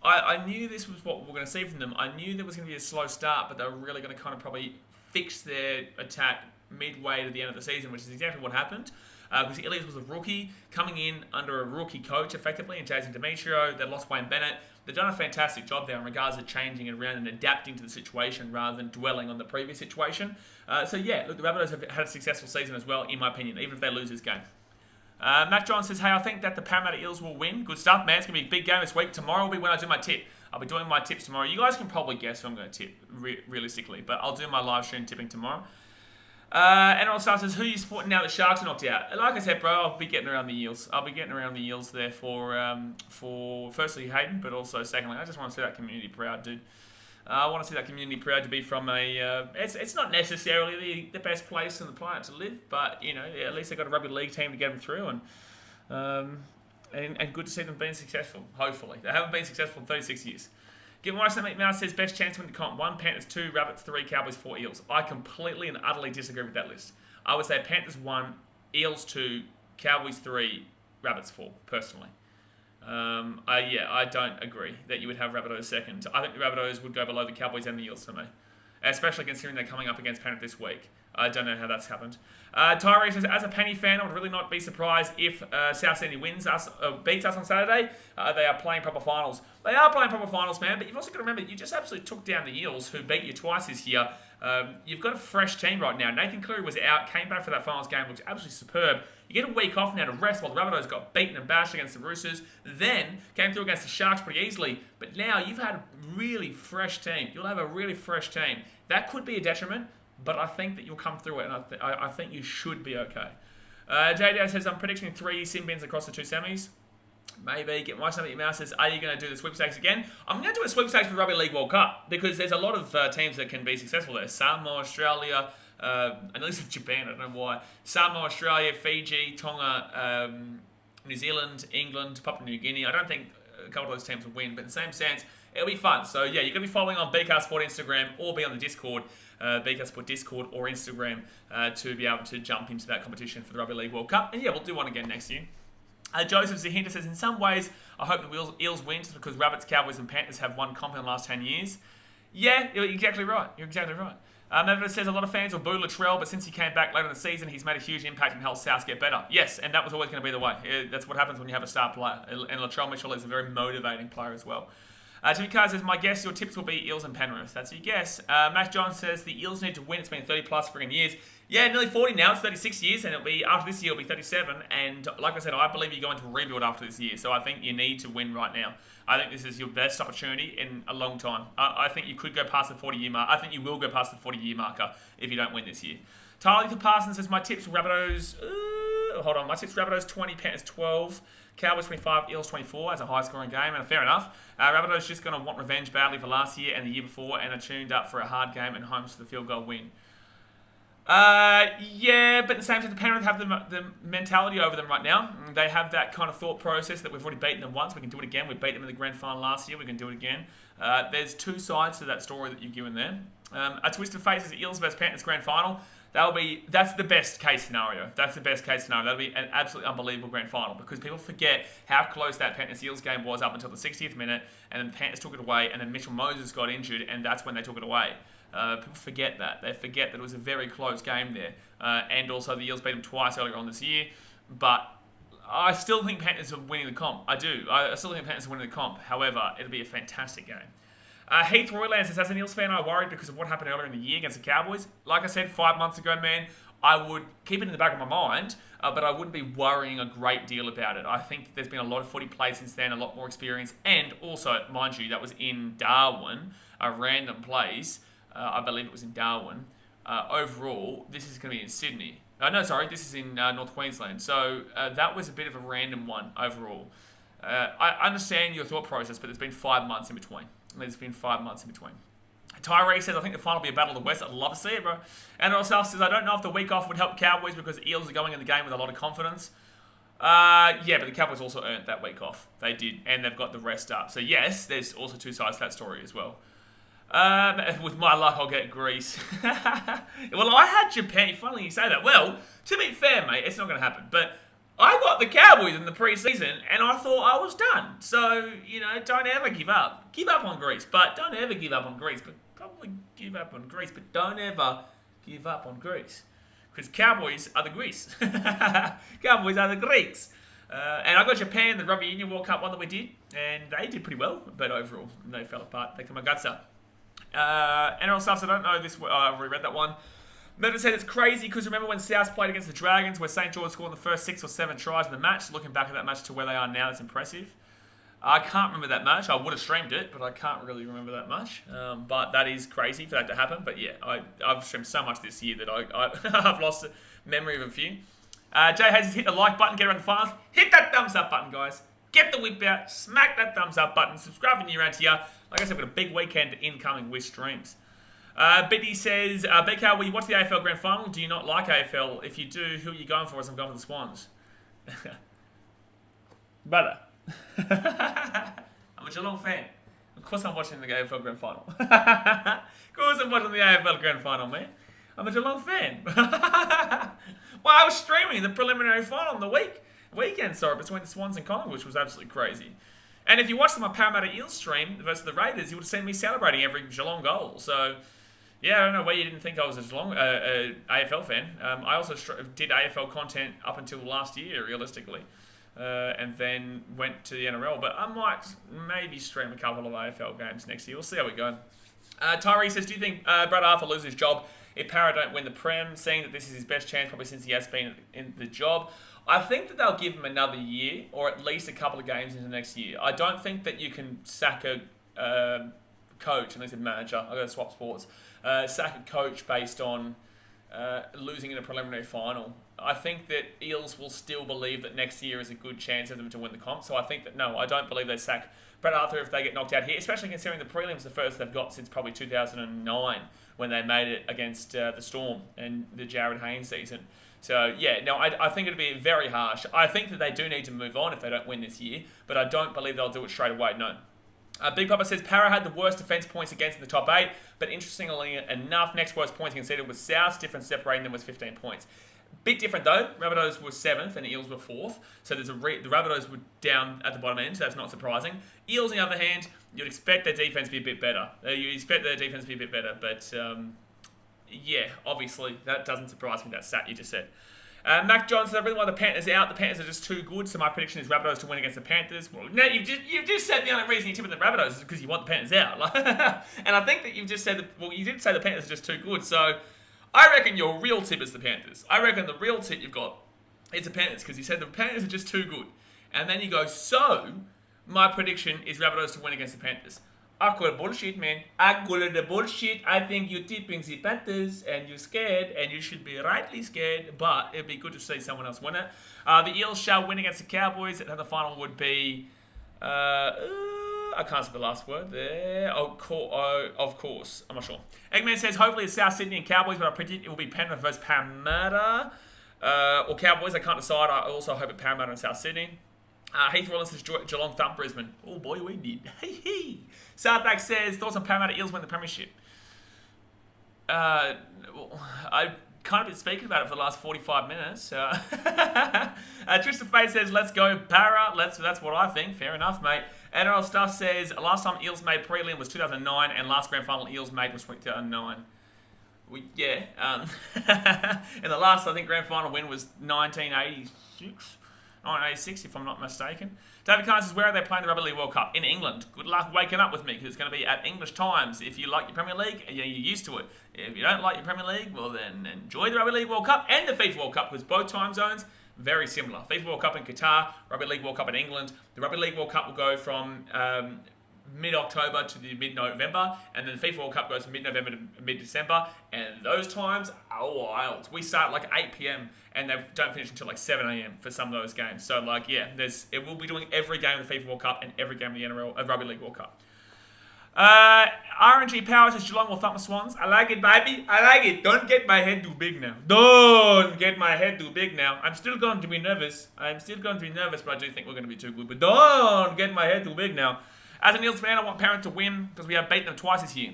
I knew this was what we were going to see from them. I knew there was going to be a slow start, but they were really going to kind of probably fix their attack midway to the end of the season, which is exactly what happened. Because Ilias was a rookie, coming in under a rookie coach, effectively, and Jason Demetrio. They lost Wayne Bennett. They've done a fantastic job there in regards to changing it around and adapting to the situation rather than dwelling on the previous situation. So, yeah, look, the Rabbitohs have had a successful season as well, in my opinion, even if they lose this game. Matt John says, hey, I think that the Parramatta Eels will win. Good stuff, man. It's going to be a big game this week. Tomorrow will be when I do my tip. I'll be doing my tips tomorrow. You guys can probably guess who I'm going to tip, realistically, but I'll do my live stream tipping tomorrow. NRL Star says, who are you supporting now that Sharks are knocked out? Like I said, bro, I'll be getting around the Eels. I'll be getting around the Eels there for firstly Hayden, but also secondly, I just want to see that community proud, dude. I want to see that community proud to be from a... it's not necessarily the best place on the planet to live, but, you know, at least they've got a rugby league team to get them through, and good to see them being successful, hopefully. They haven't been successful in 36 years. Given Washington Meat Mouse says, best chance to win the comp, 1 Panthers, 2 Rabbits, 3 Cowboys, 4 Eels. I completely and utterly disagree with that list. I would say Panthers 1, Eels 2, Cowboys 3, Rabbits 4, personally. I don't agree that you would have Rabbitohs second. I think the Rabbitohs would go below the Cowboys and the Eels for me, especially considering they're coming up against Penrith this week. I don't know how that's happened. Tyree says, as a Penny fan, I would really not be surprised if South Sydney beats us on Saturday. They are playing proper finals. They are playing proper finals, man, but you've also got to remember, you just absolutely took down the Eels, who beat you twice this year. You've got a fresh team right now. Nathan Cleary was out, came back for that finals game, looked absolutely superb. You get a week off now to rest while the Rabbitohs got beaten and bashed against the Roosters, then came through against the Sharks pretty easily. But now you've had a really fresh team. You'll have a really fresh team. That could be a detriment, but I think that you'll come through it, and I think you should be okay. JD says, I'm predicting 3 sin bins across the 2 semis. Maybe. Get my something mouse says, are you going to do the sweepstakes again? I'm going to do a sweepstakes for Rugby League World Cup, because there's a lot of teams that can be successful there. Samoa, Australia, and at least Japan, I don't know why. Samoa, Australia, Fiji, Tonga, New Zealand, England, Papua New Guinea. I don't think a couple of those teams will win, but in the same sense, it'll be fun. So yeah, you're going to be following on BK Sport Instagram or be on the Discord, BK Sport Discord or Instagram to be able to jump into that competition for the Rugby League World Cup. And yeah, we'll do one again next year. Joseph Zahinta says, in some ways, I hope the Eels win just because Rabbits, Cowboys and Panthers have won comp in the last 10 years. Yeah, you're exactly right. You're exactly right. Neville says, a lot of fans will boo Latrell, but since he came back later in the season, he's made a huge impact and helped South get better. Yes, and that was always going to be the way. That's what happens when you have a star player. And Latrell Mitchell is a very motivating player as well. Jimmy Carr says, my guess, your tips will be Eels and Penrith. That's your guess. Matt John says, the Eels need to win. It's been 30 plus friggin' years. Yeah, nearly 40 now. It's 36 years, and it'll be after this year, it'll be 37. And like I said, I believe you're going to rebuild after this year. So I think you need to win right now. I think this is your best opportunity in a long time. I think you could go past the 40-year mark. I think you will go past the 40-year marker if you don't win this year. Tyler Parsons says, my tips Rabbitohs. Hold on, my tips Rabbitohs 20, Panthers 12. Cowboys 25, Eels 24 as a high-scoring game, and fair enough. Rabbitohs just going to want revenge badly for last year and the year before, and are tuned up for a hard game and homes for the field goal win. Yeah, but at the same time, the Penrith have the mentality over them right now. They have that kind of thought process that we've already beaten them once. We can do it again. We beat them in the grand final last year. We can do it again. There's two sides to that story that you've given there. A Twisted Face is Eels vs Panthers grand final. That's the best case scenario. That's the best case scenario. That'll be an absolutely unbelievable grand final because people forget how close that Panthers Eels game was up until the 60th minute, and then the Panthers took it away, and then Mitchell Moses got injured, and that's when they took it away. People forget that. They forget that it was a very close game there, and also the Eels beat them twice earlier on this year. But I still think Panthers are winning the comp. I do. I still think Panthers are winning the comp. However, it'll be a fantastic game. Heath Royland says, as an Eels fan, I worried because of what happened earlier in the year against the Cowboys. Like I said 5 months ago, man, I would keep it in the back of my mind, but I wouldn't be worrying a great deal about it. I think there's been a lot of footy played since then, a lot more experience, and also, mind you, that was in Darwin, a random place. I believe it was in Darwin. Overall, this is going to be in Sydney. This is in North Queensland. So that was a bit of a random one overall. I understand your thought process, but there's been 5 months in between. Tyree says, I think the final will be a battle of the West. I'd love to see it, bro. And Rosal says, I don't know if the week off would help Cowboys because the Eels are going in the game with a lot of confidence. Yeah, but the Cowboys also earned that week off. They did, and they've got the rest up. So yes, there's also two sides to that story as well. With my luck, I'll get Greece. Well, I had Japan. Funny you say that. Well, to be fair, mate, it's not going to happen. But I got the Cowboys in the preseason, and I thought I was done. So, don't ever give up. Give up on Greece, but don't ever give up on Greece. But probably give up on Greece, but don't ever give up on Greece. Because Cowboys are the Greece. Cowboys are the Greeks. And I got Japan, the Rugby Union World Cup one that we did, and they did pretty well. But overall, they fell apart. They cut my guts up. NRL stuff, so I don't know this. I've already read that one. Murder said it's crazy because remember when South played against the Dragons where St. George scored the first 6 or 7 tries in the match? Looking back at that match to where they are now, it's impressive. I can't remember that match. I would have streamed it, but I can't really remember that much. But that is crazy for that to happen. But yeah, I've streamed so much this year that I've lost memory of a few. Jay has hit the like button, get around the finals. Hit that thumbs up button, guys. Get the whip out, smack that thumbs up button, subscribe when you're around here. Like I said, we've got a big weekend incoming with streams. Biddy says, BK, will you watch the AFL Grand Final? Do you not like AFL? If you do, who are you going for? As I'm going for the Swans. Brother. I'm a Geelong fan. Of course I'm watching the AFL Grand Final. Of course I'm watching the AFL Grand Final, man. I'm a Geelong fan. Well, I was streaming the preliminary final on the weekend, between the Swans and Collingwood, which was absolutely crazy. And if you watched my Parramatta Eels stream versus the Raiders, you would have seen me celebrating every Geelong goal. So, yeah, I don't know why you didn't think I was a Geelong AFL fan. I also did AFL content up until last year, realistically, and then went to the NRL. But I might maybe stream a couple of AFL games next year. We'll see how we go. Tyree says, do you think Brad Arthur loses his job if Parra don't win the Prem, seeing that this is his best chance probably since he has been in the job? I think that they'll give him another year, or at least a couple of games into next year. I don't think that you can sack a coach, unless a manager. I've got to swap sports. Sack a coach based on losing in a preliminary final. I think that Eels will still believe that next year is a good chance of them to win the comp. So I think that, no, I don't believe they sack Brad Arthur if they get knocked out here, especially considering the prelims the first they've got since probably 2009 when they made it against the Storm and the Jared Haynes season. So, yeah, no, I think it'd be very harsh. I think that they do need to move on if they don't win this year, but I don't believe they'll do it straight away, no. Big Papa says, Parra had the worst defence points against in the top 8, but interestingly enough, next worst points conceded was South. Difference separating them was 15 points. Bit different though. Rabbitohs were 7th and Eels were 4th. So the Rabbitohs were down at the bottom end, so that's not surprising. Eels, on the other hand, you'd expect their defence to be a bit better. But yeah, obviously, that doesn't surprise me, that stat you just said. Mac John said, I really want the Panthers out. The Panthers are just too good, so my prediction is Rabbitohs to win against the Panthers. Well, no, you've just said the only reason you're tipping the Rabbitohs is because you want the Panthers out. And I think that you've just said, you did say the Panthers are just too good, so I reckon your real tip is the Panthers. I reckon the real tip you've got is the Panthers, because you said the Panthers are just too good. And then you go, so my prediction is Rabbitohs to win against the Panthers. I call it bullshit, man. I call it bullshit. I think you're tipping the Panthers and you're scared, and you should be rightly scared, but it'd be good to see someone else win it. The Eels shall win against the Cowboys, and the final would be... I can't say the last word there. Of course. I'm not sure. Eggman says, hopefully it's South Sydney and Cowboys, but I predict it will be Penrith versus Parramatta. Or Cowboys, I can't decide. I also hope it's Parramatta and South Sydney. Heath Rollins says Geelong thump Brisbane. Oh boy, we did. Hey. Southback says, thoughts on Parramatta Eels win the premiership. I kind of been speaking about it for the last 45 minutes. Tristan Fate says, let's go Para. That's what I think. Fair enough, mate. NRL Stuff says, last time Eels made prelim was 2009 and last grand final Eels made was 2009. And the last, I think, grand final win was 1986, if I'm not mistaken. David Carnes says, where are they playing the Rugby League World Cup? In England. Good luck waking up with me, because it's going to be at English times. If you like your Premier League, you're used to it. If you don't like your Premier League, well then enjoy the Rugby League World Cup and the FIFA World Cup, because both time zones, very similar. FIFA World Cup in Qatar, Rugby League World Cup in England. The Rugby League World Cup will go from mid-October to the mid-November, and then the FIFA World Cup goes from mid-November to mid-December, and those times are wild. We start like 8 p.m. and they don't finish until like 7 a.m. for some of those games. So like, yeah, it will be doing every game of the FIFA World Cup and every game of the NRL, Rugby League World Cup. RNG Power says Geelong will thump the Swans. I like it, baby. I like it. Don't get my head too big now. Don't get my head too big now. I'm still going to be nervous. But I do think we're going to be too good. But don't get my head too big now. As a Eels fan, I want Parent to win because we have beaten them twice this year.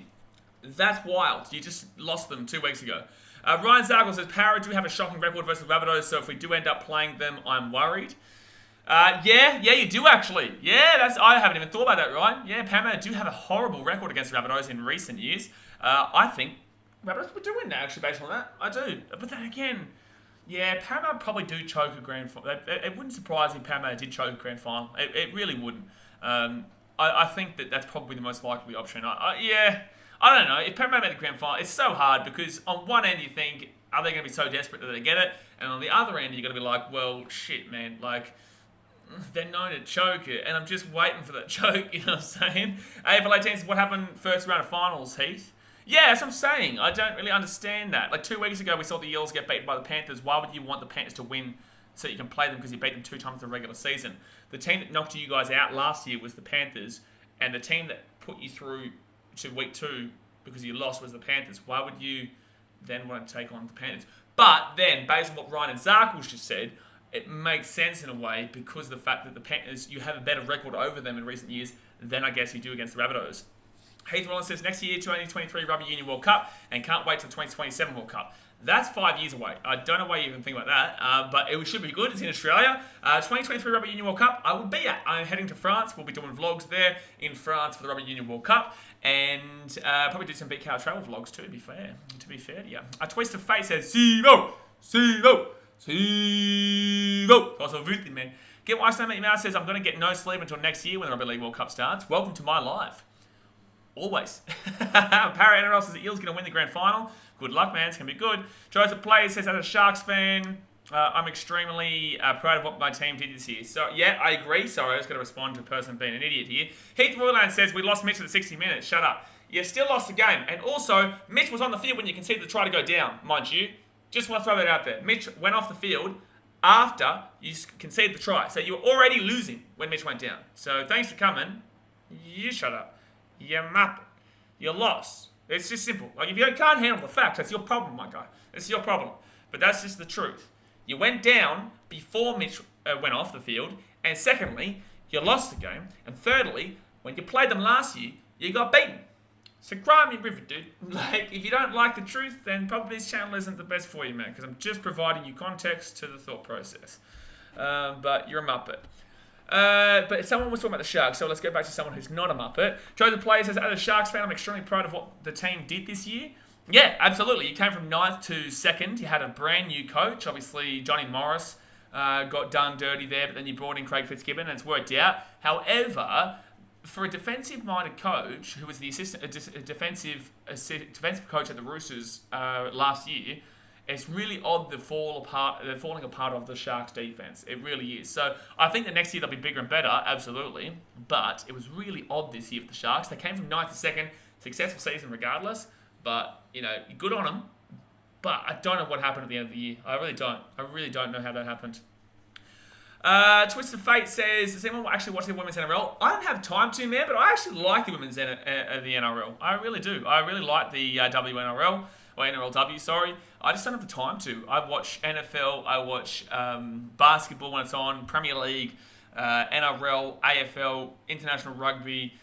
That's wild. You just lost them 2 weeks ago. Ryan Zargle says, Para do have a shocking record versus Rabbitohs, so if we do end up playing them, I'm worried. Yeah, you do actually. Yeah, I haven't even thought about that, Ryan. Yeah, Parramatta do have a horrible record against Rabbitohs in recent years. I think Rabbitohs would do win now, actually, based on that. I do. But then again, yeah, Parramatta probably do choke a grand final. It wouldn't surprise me if Parramatta did choke a grand final. It really wouldn't. I think that's probably the most likely option. I don't know. If Parramatta made a grand final, it's so hard because on one end you think, are they going to be so desperate that they get it? And on the other end, you're going to be like, well, shit, man. Like, they're known to choke it, and I'm just waiting for that choke, you know what I'm saying? AFL 18 says, what happened first round of finals, Heath? Yeah, that's what I'm saying. I don't really understand that. Like 2 weeks ago, we saw the Eels get beaten by the Panthers. Why would you want the Panthers to win so you can play them because you beat them 2 times in the regular season? The team that knocked you guys out last year was the Panthers, and the team that put you through to week 2 because you lost was the Panthers. Why would you then want to take on the Panthers? But then, based on what Ryan and Zarkles just said, it makes sense in a way because of the fact that the Panthers, you have a better record over them in recent years than I guess you do against the Rabbitohs. Heath Rollins says, next year, 2023 Rugby Union World Cup, and can't wait till 2027 World Cup. That's 5 years away. I don't know why you even think about that, but it should be good. It's in Australia. 2023 Rugby Union World Cup, I will be at. I'm heading to France. We'll be doing vlogs there in France for the Rugby Union World Cup, and probably do some Big Cow travel vlogs too, to be fair to you. A Twist of Fate says, Sivo! Also, man. Get Why Snowman Email says, I'm going to get no sleep until next year when the Rugby League World Cup starts. Welcome to my life. Always. Para NRL says the Eels going to win the grand final. Good luck, man. It's going to be good. Joseph Players says, as a Sharks fan, I'm extremely proud of what my team did this year. So, yeah, I agree. Sorry, I was going to respond to a person being an idiot here. Heath Royland says, we lost Mitch at the 60 minutes. Shut up. You still lost the game. And also, Mitch was on the field when you conceded the try to go down, mind you. Just want to throw that out there. Mitch went off the field after you conceded the try. So you were already losing when Mitch went down. So thanks for coming. You shut up. You muppet. You lost. It's just simple. Like, if you can't handle the facts, that's your problem, my guy. It's your problem. But that's just the truth. You went down before Mitch went off the field. And secondly, you lost the game. And thirdly, when you played them last year, you got beaten. So cry me a river, dude. Like, if you don't like the truth, then probably this channel isn't the best for you, man. Because I'm just providing you context to the thought process. But you're a muppet. But someone was talking about the Sharks, so let's go back to someone who's not a muppet. Chosen Player says, as a Sharks fan, I'm extremely proud of what the team did this year. Yeah, absolutely. You came from 9th to 2nd. You had a brand new coach. Obviously, Johnny Morris got done dirty there, but then you brought in Craig Fitzgibbon, and it's worked out. However, for a defensive-minded coach who was the defensive coach at the Roosters last year, it's really odd they're falling apart of the Sharks' defense. It really is. So I think the next year they'll be bigger and better, absolutely. But it was really odd this year for the Sharks. They came from 9th to 2nd, successful season regardless. But, you know, good on them. But I don't know what happened at the end of the year. I really don't. I really don't know how that happened. Twist of Fate says, does anyone actually watch the women's NRL? I don't have time to, man, but I actually like the women's the NRL. I really do. I really like the WNRL, or NRLW, sorry. I just don't have the time to. I watch NFL, I watch basketball when it's on, Premier League, NRL, AFL, International Rugby,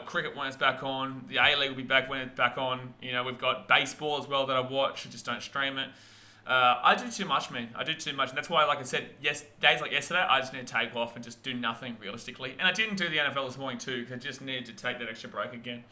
cricket when it's back on, the A-League will be back when it's back on. You know, we've got baseball as well that I watch, I just don't stream it. I do too much, man. I do too much. And that's why, like I said, days like yesterday, I just need to take off and just do nothing realistically. And I didn't do the NFL this morning too, because I just needed to take that extra break again.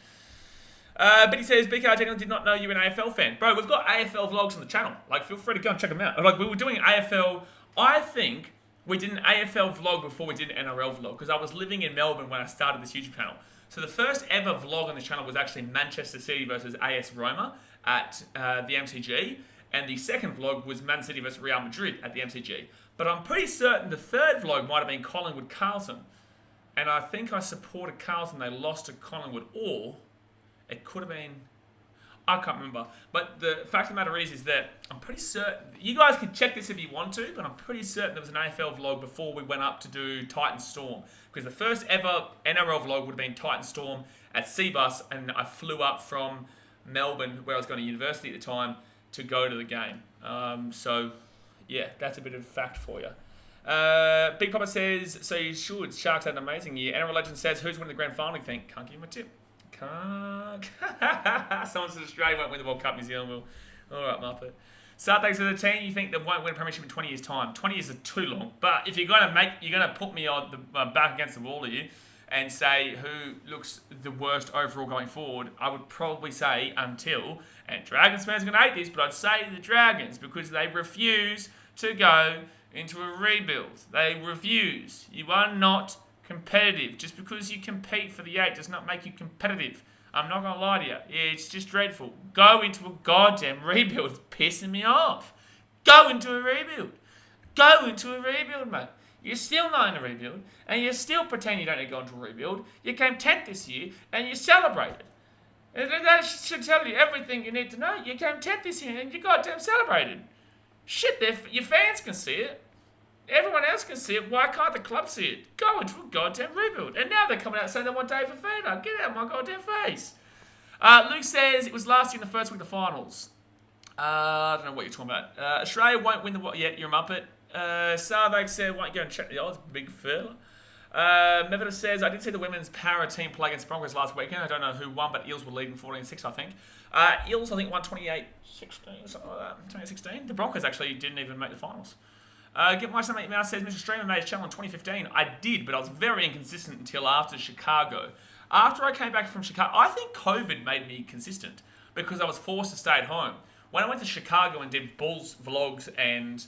But he says, BK, I genuinely did not know you were an AFL fan. Bro, we've got AFL vlogs on the channel. Like, feel free to go and check them out. Like, we were doing AFL. I think we did an AFL vlog before we did an NRL vlog, because I was living in Melbourne when I started this YouTube channel. So the first ever vlog on this channel was actually Manchester City versus AS Roma at the MCG. And the second vlog was Man City versus Real Madrid at the MCG. But I'm pretty certain the third vlog might have been Collingwood Carlton. And I think I supported Carlton. They lost to Collingwood, or it could have been... I can't remember. But the fact of the matter is that I'm pretty certain... You guys can check this if you want to, but I'm pretty certain there was an AFL vlog before we went up to do Titan Storm. Because the first ever NRL vlog would have been Titan Storm at Seabus, and I flew up from Melbourne, where I was going to university at the time, to go to the game. So, yeah, that's a bit of fact for you. Big Papa says, so you should. Sharks had an amazing year. NRL Legend says, who's winning the grand final, you think? Can't give him a tip. Can't. Someone said Australia won't win the World Cup, New Zealand will. All right, Muppet. Sartek says, a team you think that won't win a premiership in 20 years' time. 20 years is too long. But if you're gonna put me on the back against the wall here and say who looks the worst overall going forward, I would probably say until, and Dragons fans are going to hate this, but I'd say the Dragons, because they refuse to go into a rebuild. They refuse. You are not competitive. Just because you compete for the 8 does not make you competitive. I'm not going to lie to you. It's just dreadful. Go into a goddamn rebuild. It's pissing me off. Go into a rebuild. Go into a rebuild, mate. You're still not in a rebuild, and you still pretend you don't need to go into a rebuild. You came 10th this year, and you celebrated. And that should tell you everything you need to know. You came 10th this year, and you goddamn celebrated. Shit, your fans can see it. Everyone else can see it. Why can't the club see it? Go into a goddamn rebuild. And now they're coming out saying they want Dave Fafita. Get out of my goddamn face. Luke says it was last year in the first week of the finals. I don't know what you're talking about. Australia won't win the... Yeah, you're a Muppet. Sarvak said, why don't you go and check the odds, big fella. Mevita says, I did see the women's para team play against Broncos last weekend. I don't know who won, but Eels were leading 14-6, I think. Eels, I think, won 28-16, something like that. 2016. The Broncos actually didn't even make the finals. Get my son Mouse says, Mr. Streamer made his channel in 2015. I did, but I was very inconsistent until after Chicago. After I came back from Chicago, I think COVID made me consistent because I was forced to stay at home. When I went to Chicago and did Bulls vlogs and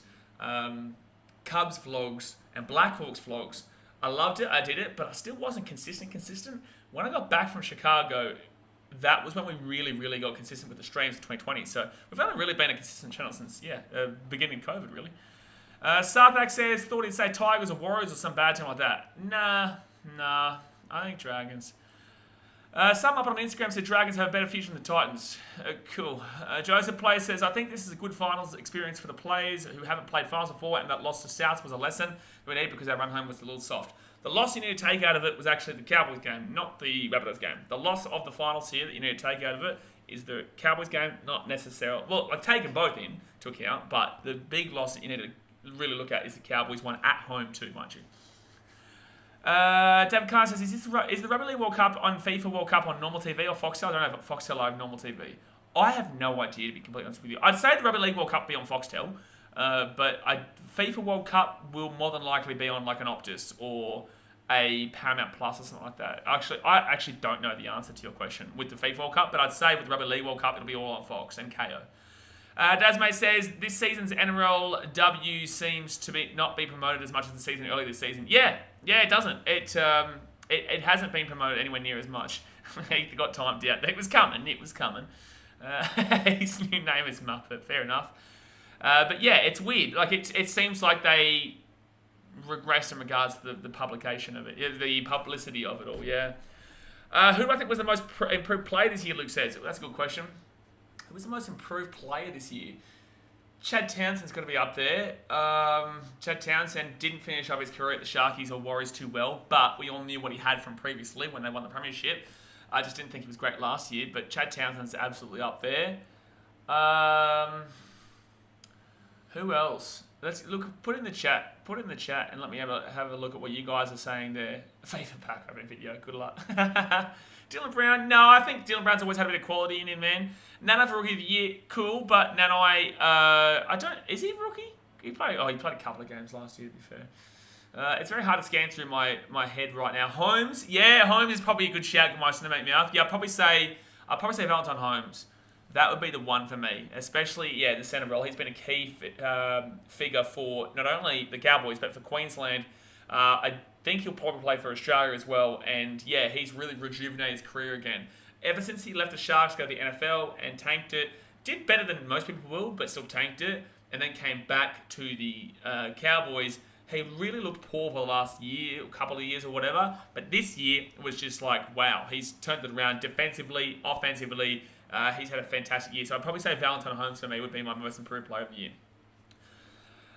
Cubs vlogs and Blackhawks vlogs, I loved it, I did it, but I still wasn't consistent. When I got back from Chicago, that was when we really got consistent with the streams in 2020. So we've only really been a consistent channel since, beginning of COVID, really. Sarthak says, thought he'd say Tigers or Warriors or some bad team like that. Nah, I think Dragons. Some up on Instagram said Dragons have a better future than the Titans. Cool. Joseph Player says, I think this is a good finals experience for the players who haven't played finals before, and that loss to South was a lesson we need because our run home was a little soft. The loss you need to take out of it was actually the Cowboys game, not the Rabbitohs game. The loss of the finals here that you need to take out of it is the Cowboys game, not necessarily... Well, I've taken both into account, but the big loss that you need to really look at is the Cowboys one at home too, mind you. David Carr says, is the Rugby League World Cup on FIFA World Cup on normal TV or Foxtel? I don't know if Foxtel I have normal TV. I have no idea, to be completely honest with you. I'd say the Rugby League World Cup be on Foxtel, but FIFA World Cup will more than likely be on like an Optus or a Paramount Plus or something like that. I actually don't know the answer to your question with the FIFA World Cup, but I'd say with the Rugby League World Cup, it'll be all on Fox and KO. Dasmate says, this season's NRL W seems to not be promoted as much as the season earlier this season. Yeah, it doesn't. It hasn't been promoted anywhere near as much. He got timed out. It was coming. His new name is Muppet, fair enough. But yeah, it's weird. Like it seems like they regressed in regards to the publication of it, the publicity of it all, yeah. Who do I think was the most improved player this year, Luke says? That's a good question. Who was the most improved player this year? Chad Townsend's got to be up there. Chad Townsend didn't finish up his career at the Sharkies or Warriors too well, but we all knew what he had from previously when they won the premiership. I just didn't think he was great last year, but Chad Townsend's absolutely up there. Who else? Let's look. Put it in the chat. Put it in the chat, and let me have a look at what you guys are saying there. Favourite pack opening video. Good luck. Dylan Brown. No, I think Dylan Brown's always had a bit of quality in him, man. Nana for rookie of the year, cool. But Nanai, I don't. Is he a rookie? He played a couple of games last year. To be fair, it's very hard to scan through my head right now. Holmes, yeah, Holmes is probably a good shout. My cinematic mouth. Yeah, I'd probably say Valentine Holmes. That would be the one for me, especially, the centre role. He's been a key figure for not only the Cowboys, but for Queensland. I think he'll probably play for Australia as well. And, yeah, he's really rejuvenated his career again. Ever since he left the Sharks, go to the NFL and tanked it. Did better than most people will, but still tanked it. And then came back to the Cowboys. He really looked poor for the last year, a couple of years or whatever. But this year was just like, wow. He's turned it around defensively, offensively. He's had a fantastic year. So I'd probably say Valentine Holmes for me would be my most improved player of the year.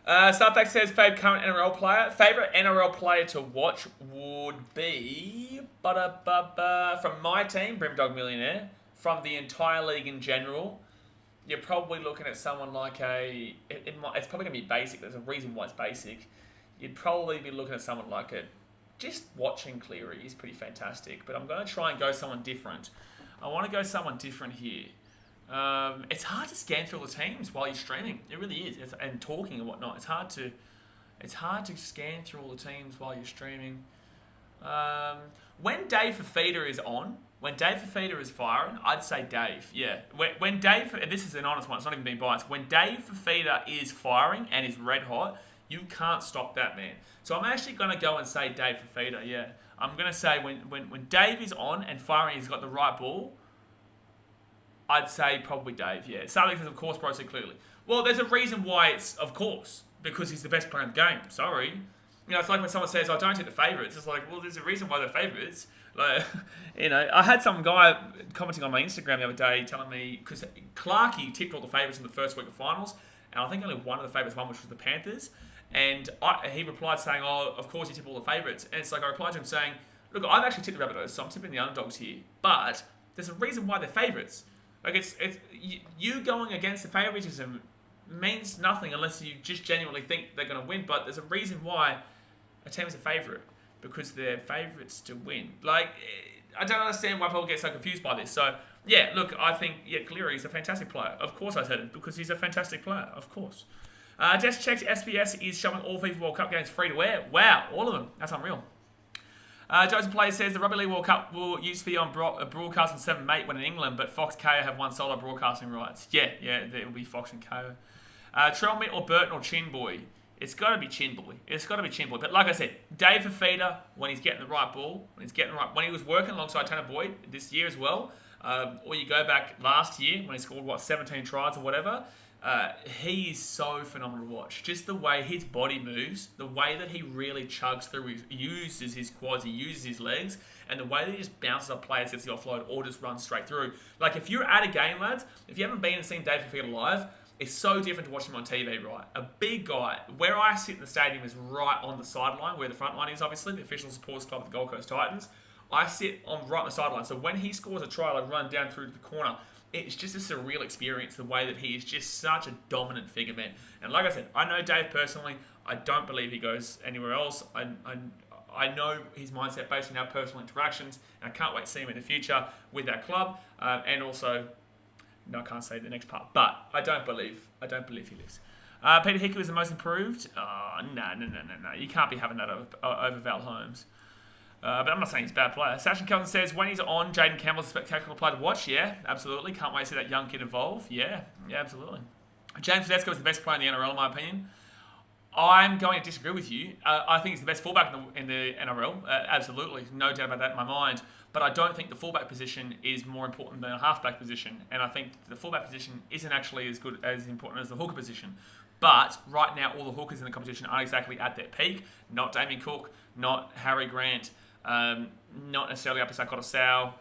Starpack says, favourite current NRL player. Favourite NRL player to watch would be... from my team, Brimdog Millionaire. From the entire league in general, you're probably looking at someone like it's probably going to be basic. There's a reason why it's basic. You'd probably be looking at someone like just watching Cleary is pretty fantastic. But I'm going to try and go someone different. I want to go someone different here. It's hard to scan through all the teams while you're streaming. It really is, and talking and whatnot. It's hard to scan through all the teams while you're streaming. When Dave Fafita is on, when Dave Fafita is firing, I'd say Dave. Yeah, when Dave, and this is an honest one. It's not even being biased. When Dave Fafita is firing and is red hot, you can't stop that man. So I'm actually going to go and say Dave Fafita. Yeah. I'm going to say when Dave is on and firing, he's got the right ball, I'd say probably Dave, yeah. Starling says, of course, bro, said clearly. Well, there's a reason why it's of course, because he's the best player in the game. Sorry. It's like when someone says, I don't take the favourites. It's like, well, there's a reason why they're favourites. Like, I had some guy commenting on my Instagram the other day telling me, because Clarkey tipped all the favourites in the first week of finals, and I think only one of the favourites won, which was the Panthers. And he replied saying, oh, of course you tip all the favourites. And it's like I replied to him saying, look, I've actually tipped the Rabbitohs, so I'm tipping the underdogs here. But there's a reason why they're favourites. Like, it's you going against the favouritism means nothing unless you just genuinely think they're going to win. But there's a reason why a team is a favourite, because they're favourites to win. Like, I don't understand why people get so confused by this. So, yeah, look, I think, Cleary is a fantastic player. Of course I said it, because he's a fantastic player, of course. Just checked, SBS is showing all FIFA World Cup games free to wear. Wow, all of them. That's unreal. Joseph Player says the Rugby League World Cup will used to be on broadcast on 7 Mate when in England, but Fox KO have won solo broadcasting rights. Yeah, it will be Fox and KO. Trelmit or Burton or Chin Boy? It's got to be Chin Boy. But like I said, Dave Fafita, when he's getting the right ball, when he was working alongside Tanner Boyd this year as well, or you go back last year when he scored 17 tries or whatever. He is so phenomenal to watch. Just the way his body moves, the way that he really chugs through, he uses his quads, he uses his legs, and the way that he just bounces up players, gets the offload, or just runs straight through. Like, if you're at a game, lads, if you haven't been and seen Dave Fafita live, it's so different to watch him on TV, right? A big guy. Where I sit in the stadium is right on the sideline, where the front line is, obviously, the official supporters club of the Gold Coast Titans. I sit right on the sideline. So when he scores a try, I run down through to the corner. It's just a surreal experience, the way that he is just such a dominant figure, man. And like I said, I know Dave personally. I don't believe he goes anywhere else. I know his mindset based on our personal interactions, and I can't wait to see him in the future with our club. And also, no, I can't say the next part, but I don't believe he lives. Peter Hickey was the most improved. No. You can't be having that over Val Holmes. But I'm not saying he's a bad player. Sasha Kelvin says, when he's on, Jaden Campbell's a spectacular player to watch. Yeah, absolutely. Can't wait to see that young kid evolve. Yeah, absolutely. James Tedesco is the best player in the NRL, in my opinion. I'm going to disagree with you. I think he's the best fullback in the NRL. Absolutely. No doubt about that in my mind. But I don't think the fullback position is more important than a halfback position. And I think the fullback position isn't actually as important as the hooker position. But right now, all the hookers in the competition aren't exactly at their peak. Not Damien Cook, not Harry Grant, not necessarily Apasakota Sau.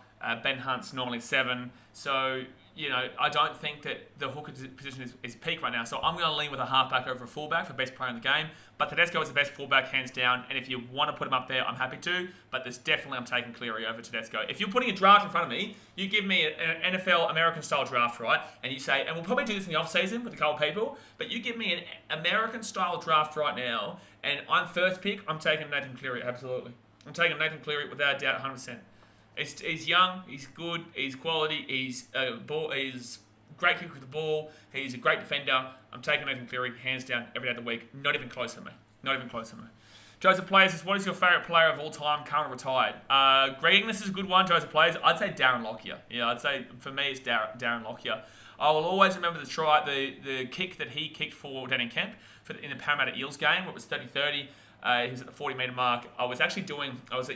Ben Hunt's normally 7. So I don't think that the hooker position is peak right now. So I'm going to lean with a halfback over a fullback for best player in the game. But Tedesco is the best fullback, hands down. And if you want to put him up there, I'm happy to. But I'm taking Cleary over Tedesco. If you're putting a draft in front of me, you give me an NFL American-style draft, right? And you say, and we'll probably do this in the off-season with a couple of people, but you give me an American-style draft right now, and I'm first pick, I'm taking Nathan Cleary, absolutely. I'm taking Nathan Cleary without a doubt, 100%. He's young, he's good, he's quality, he's great kick with the ball, he's a great defender. I'm taking Nathan Cleary hands down every day of the week. Not even close to me. Joseph Players says, what is your favourite player of all time, current or retired? Greg Inglis is a good one, Joseph Players. I'd say Darren Lockyer. Yeah, I'd say for me it's Darren Lockyer. I will always remember the kick that he kicked for Danny Kemp in the Parramatta Eels game, where it was 30-30. He was at the 40-metre mark. I was at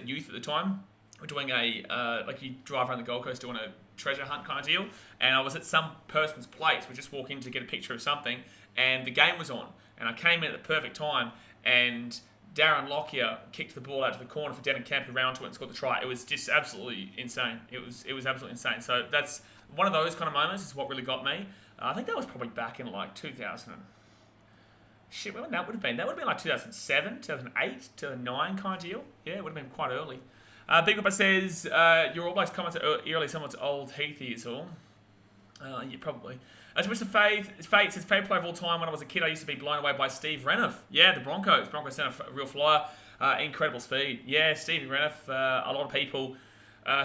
youth at the time. We're doing you drive around the Gold Coast doing a treasure hunt kind of deal. And I was at some person's place. We just walk in to get a picture of something. And the game was on. And I came in at the perfect time. And Darren Lockyer kicked the ball out to the corner for Danny Kemp, who ran onto it and scored the try. It was just absolutely insane. It was absolutely insane. So that's one of those kind of moments is what really got me. I think that was probably back in 2000. Shit, when that would have been? That would have been 2007, 2008, 2009 kind of deal. Yeah, it would have been quite early. Big Papa says, your All Blacks comments are eerily someone's old Heathy is all. Yeah, probably. Mr. Fate says, favourite player of all time. When I was a kid, I used to be blown away by Steve Reniff. Yeah, the Broncos. Broncos sent a real flyer. Incredible speed. Yeah, Steve Reniff. A lot of people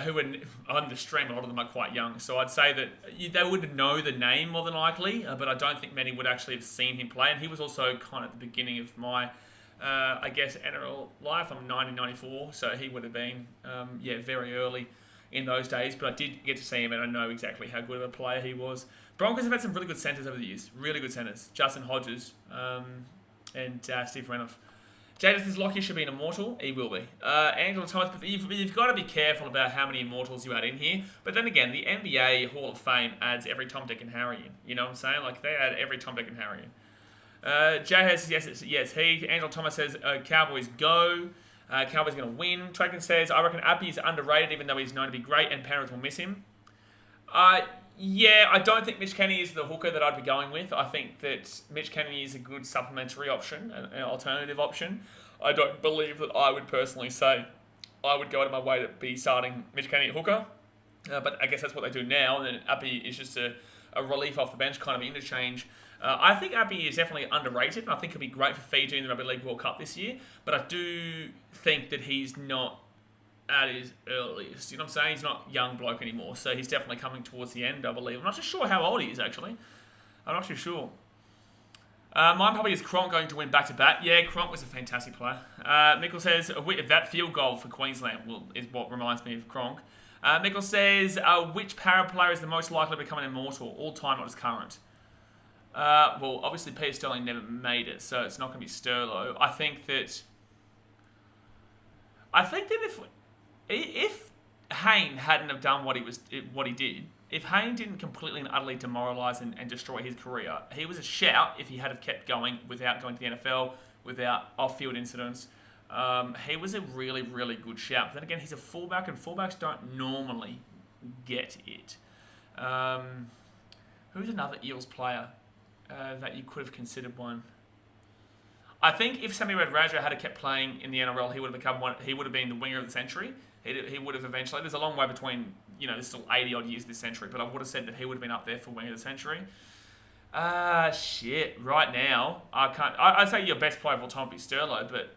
who were on the stream, a lot of them are quite young. So I'd say that they would know the name more than likely, but I don't think many would actually have seen him play. And he was also kind of at the beginning of my, NRL life. I'm 1994, so he would have been, very early in those days. But I did get to see him, and I know exactly how good of a player he was. Broncos have had some really good centres over the years. Really good centres. Justin Hodges and Steve Reniff. Jadis says Lockyer should be an immortal. He will be. Angela Thomas, but you've got to be careful about how many immortals you add in here. But then again, the NBA Hall of Fame adds every Tom, Dick, and Harry in. You know what I'm saying? They add every Tom, Dick, and Harry in. Jay says yes, he. Angela Thomas says Cowboys go. Cowboys going to win. Traken says, I reckon Appy is underrated, even though he's known to be great, and Penrith will miss him. Yeah, I don't think Mitch Kenny is the hooker that I'd be going with. I think that Mitch Kenny is a good supplementary option, an alternative option. I don't believe that I would personally say I would go out of my way to be starting Mitch Kenny at hooker. But I guess that's what they do now, and then Appy is just a relief off the bench kind of interchange. I think Appy is definitely underrated, and I think he'll be great for Fiji in the Rugby League World Cup this year. But I do think that he's not at his earliest. You know what I'm saying? He's not young bloke anymore, so he's definitely coming towards the end, I believe. I'm not too sure how old he is, actually. I'm not too sure. Mine probably is Cronk going to win back-to-back. Yeah, Cronk was a fantastic player. Mickle says, that field goal for Queensland is what reminds me of Cronk. Mickle says, which para player is the most likely to become an immortal? All-time, not as current. Well, obviously Peter Sterling never made it, so it's not going to be Sterlo. I think that if Hayne hadn't have done what he did, if Hayne didn't completely and utterly demoralise and destroy his career, he was a shout if he had have kept going without going to the NFL, without off-field incidents. He was a really, really good shout. But then again, he's a fullback, and fullbacks don't normally get it. Who's another Eels player that you could have considered one? I think if Sammy Radradra had kept playing in the NRL, he would have become one. He would have been the winger of the century. He would have eventually. There's a long way between. There's still 80 odd years of this century, but I would have said that he would have been up there for winger of the century. Shit. Right now, I can't. I'd say your best player of all time would be Sterlo, but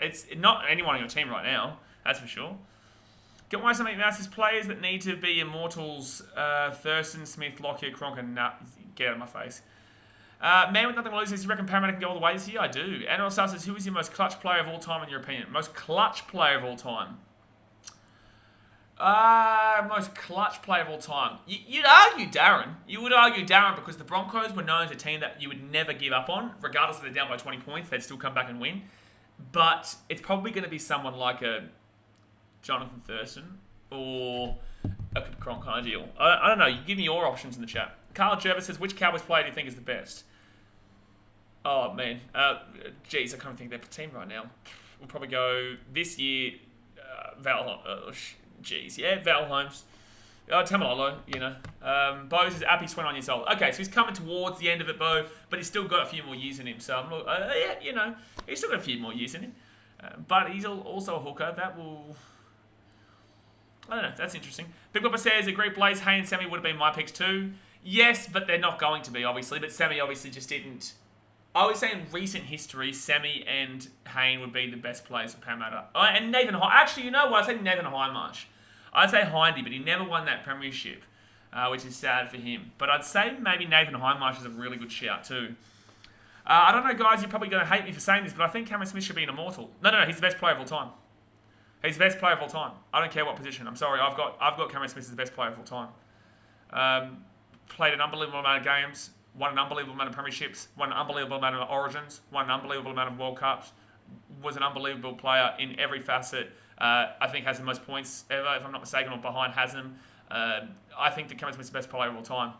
it's not anyone on your team right now. That's for sure. Get why something else is players that need to be immortals. Thurston, Smith, Lockyer, Cronk, and get out of my face. Man with nothing to lose says, you reckon Parramatta can go all the way this year? I do. NRL Star says, who is your most clutch player of all time in your opinion? Most clutch player of all time? Most clutch player of all time. You'd argue Darren. You would argue Darren because the Broncos were known as a team that you would never give up on. Regardless if they're down by 20 points, they'd still come back and win. But it's probably going to be someone like a Jonathan Thurston or a Cronk kind of deal. I don't know. You give me your options in the chat. Carl Jervis says, which Cowboys player do you think is the best? Oh, man. Geez, I can't think of their team right now. We'll probably go this year, Val Holmes. Tamalolo, you know. Bo's is Appy 29 years old. Okay, so he's coming towards the end of it, Bo, but he's still got a few more years in him. So, yeah, you know, he's still got a few more years in him. But he's also a hooker. That will... I don't know, that's interesting. Big Papa says, agree Blaze, Hay and Sammy would have been my picks too. Yes, but they're not going to be, obviously. But Sammy obviously just didn't... I would say in recent history, Sammy and Hayne would be the best players for Parramatta. And Nathan Hine. Actually, you know what? I'd say Nathan Hindmarsh. I'd say Hindy, but he never won that premiership, which is sad for him. But I'd say maybe Nathan Hindmarsh is a really good shout too. I don't know, guys. You're probably going to hate me for saying this, but I think Cameron Smith should be an immortal. No. He's the best player of all time. He's the best player of all time. I don't care what position. I'm sorry. I've got Cameron Smith as the best player of all time. Played an unbelievable amount of games. Won an unbelievable amount of premierships, won an unbelievable amount of Origins, won an unbelievable amount of World Cups, was an unbelievable player in every facet. I think has the most points ever, if I'm not mistaken, or behind Haslam. I think that Cameron Smith's the best player of all time.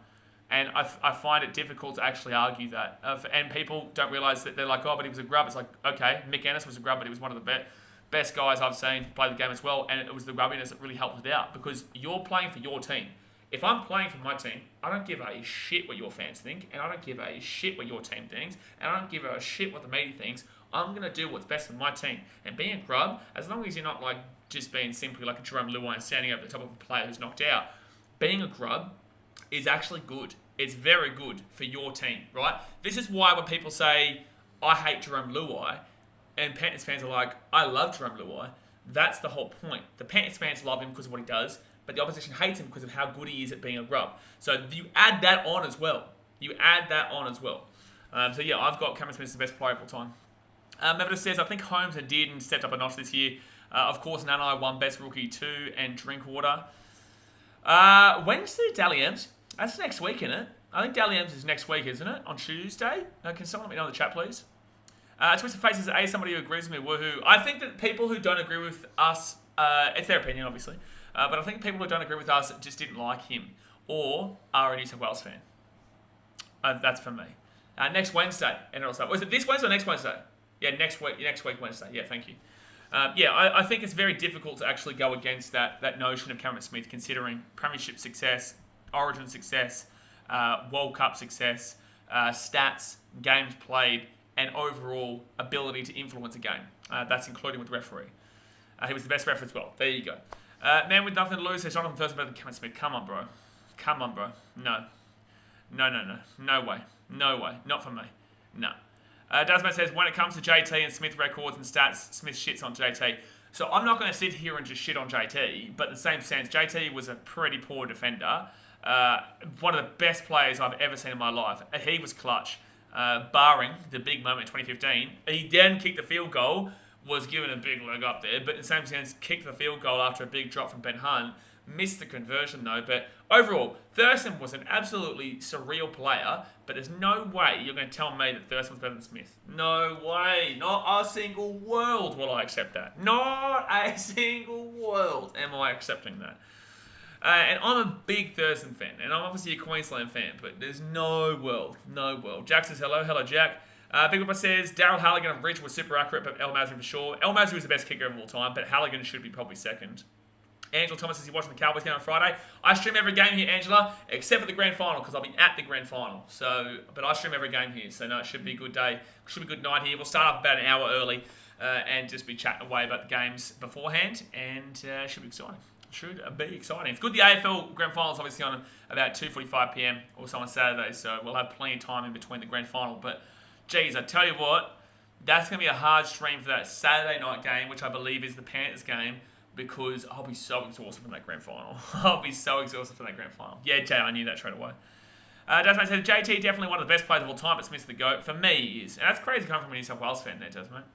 And I find it difficult to actually argue that. And people don't realise that they're like, oh, but he was a grub. It's like, okay, Mick Ennis was a grub, but he was one of the best guys I've seen play the game as well. And it was the grubbiness that really helped it out because you're playing for your team. If I'm playing for my team, I don't give a shit what your fans think, and I don't give a shit what your team thinks, and I don't give a shit what the media thinks. I'm going to do what's best for my team. And being a grub, as long as you're not like just being simply like a Jerome Luai and standing over the top of a player who's knocked out, being a grub is actually good. It's very good for your team, right? This is why when people say, I hate Jerome Luai, and Panthers fans are like, I love Jerome Luai, that's the whole point. The Panthers fans love him because of what he does, but the opposition hates him because of how good he is at being a grub. So you add that on as well. So yeah, I've got Cameron Smith as the best player of all time. Mevedus says, I think Holmes and Dearden stepped up a notch this year. Of course, Nanai won Best Rookie 2 and Drinkwater. When's the Dally M's? That's next week, isn't it? I think Dally M's is next week, isn't it? On Tuesday? Can someone let me know in the chat, please? Twisted Faces, somebody who agrees with me, woohoo. I think that people who don't agree with us, it's their opinion, obviously. But I think people who don't agree with us just didn't like him or are a New South Wales fan. That's for me. Next Wednesday, NRL stuff. Was it this Wednesday or next Wednesday? Yeah, next week Wednesday. Yeah, thank you. I think it's very difficult to actually go against that notion of Cameron Smith, considering premiership success, Origin success, World Cup success, stats, games played, and overall ability to influence a game. That's including with referee. He was the best referee as well. There you go. Man with nothing to lose says Jonathan Thurston better than Cameron Smith. Come on, bro. No. No way. Not for me. No. Dasman says, when it comes to JT and Smith records and stats, Smith shits on JT. So I'm not going to sit here and just shit on JT, but in the same sense, JT was a pretty poor defender. One of the best players I've ever seen in my life. He was clutch. Barring the big moment in 2015. He then kicked the field goal, was given a big leg up there, but in the same sense, kicked the field goal after a big drop from Ben Hunt. Missed the conversion though, but overall, Thurston was an absolutely surreal player, but there's no way you're going to tell me that Thurston was better than Smith. No way. Not a single world will I accept that. Not a single world am I accepting that. And I'm a big Thurston fan, and I'm obviously a Queensland fan, but there's no world. Jack says hello. Hello, Jack. Big Papa says, Daryl Halligan of Ridge was super accurate, but El Mazri for sure. El Mazri was the best kicker of all time, but Halligan should be probably second. Angela Thomas says, you're watching the Cowboys game on Friday. I stream every game here, Angela, except for the grand final, because I'll be at the grand final. But I stream every game here, so no, it should be a good day. Should be a good night here. We'll start up about an hour early and just be chatting away about the games beforehand, and should be exciting. It's good the AFL grand final is obviously on about 2:45 p.m. also on Saturday, so we'll have plenty of time in between the grand final. But, geez, I tell you what, that's going to be a hard stream for that Saturday night game, which I believe is the Panthers game, because I'll be so exhausted from that grand final. Yeah, Jay, I knew that straight away. Desmond said, JT definitely one of the best players of all time, but Smith's the GOAT. For me, he is. And that's crazy coming from a New South Wales fan there, Desmond.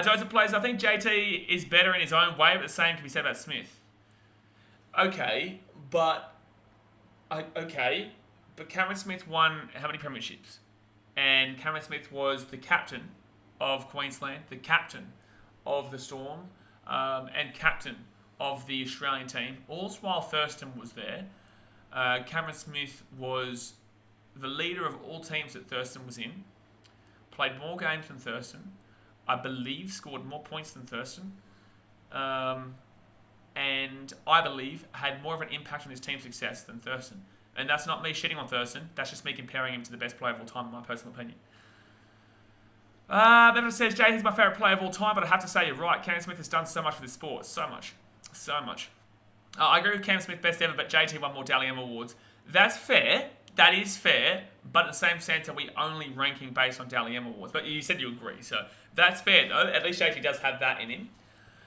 Joseph plays, I think JT is better in his own way, but the same can be said about Smith. Okay, but Cameron Smith won how many premierships? And Cameron Smith was the captain of Queensland, the captain of the Storm, and captain of the Australian team. All while Thurston was there. Cameron Smith was the leader of all teams that Thurston was in. Played more games than Thurston. I believe scored more points than Thurston. and I believe had more of an impact on his team's success than Thurston. And that's not me shitting on Thurston. That's just me comparing him to the best player of all time, in my personal opinion. Bevan says, Jay, he's my favourite player of all time, but I have to say you're right. Cam Smith has done so much for this sport. So much. I agree with Cam Smith, best ever, but JT won more Dally M awards. That's fair. That is fair. But in the same sense, are we only ranking based on Dally M awards? But you said you agree, so that's fair, though. At least JT does have that in him.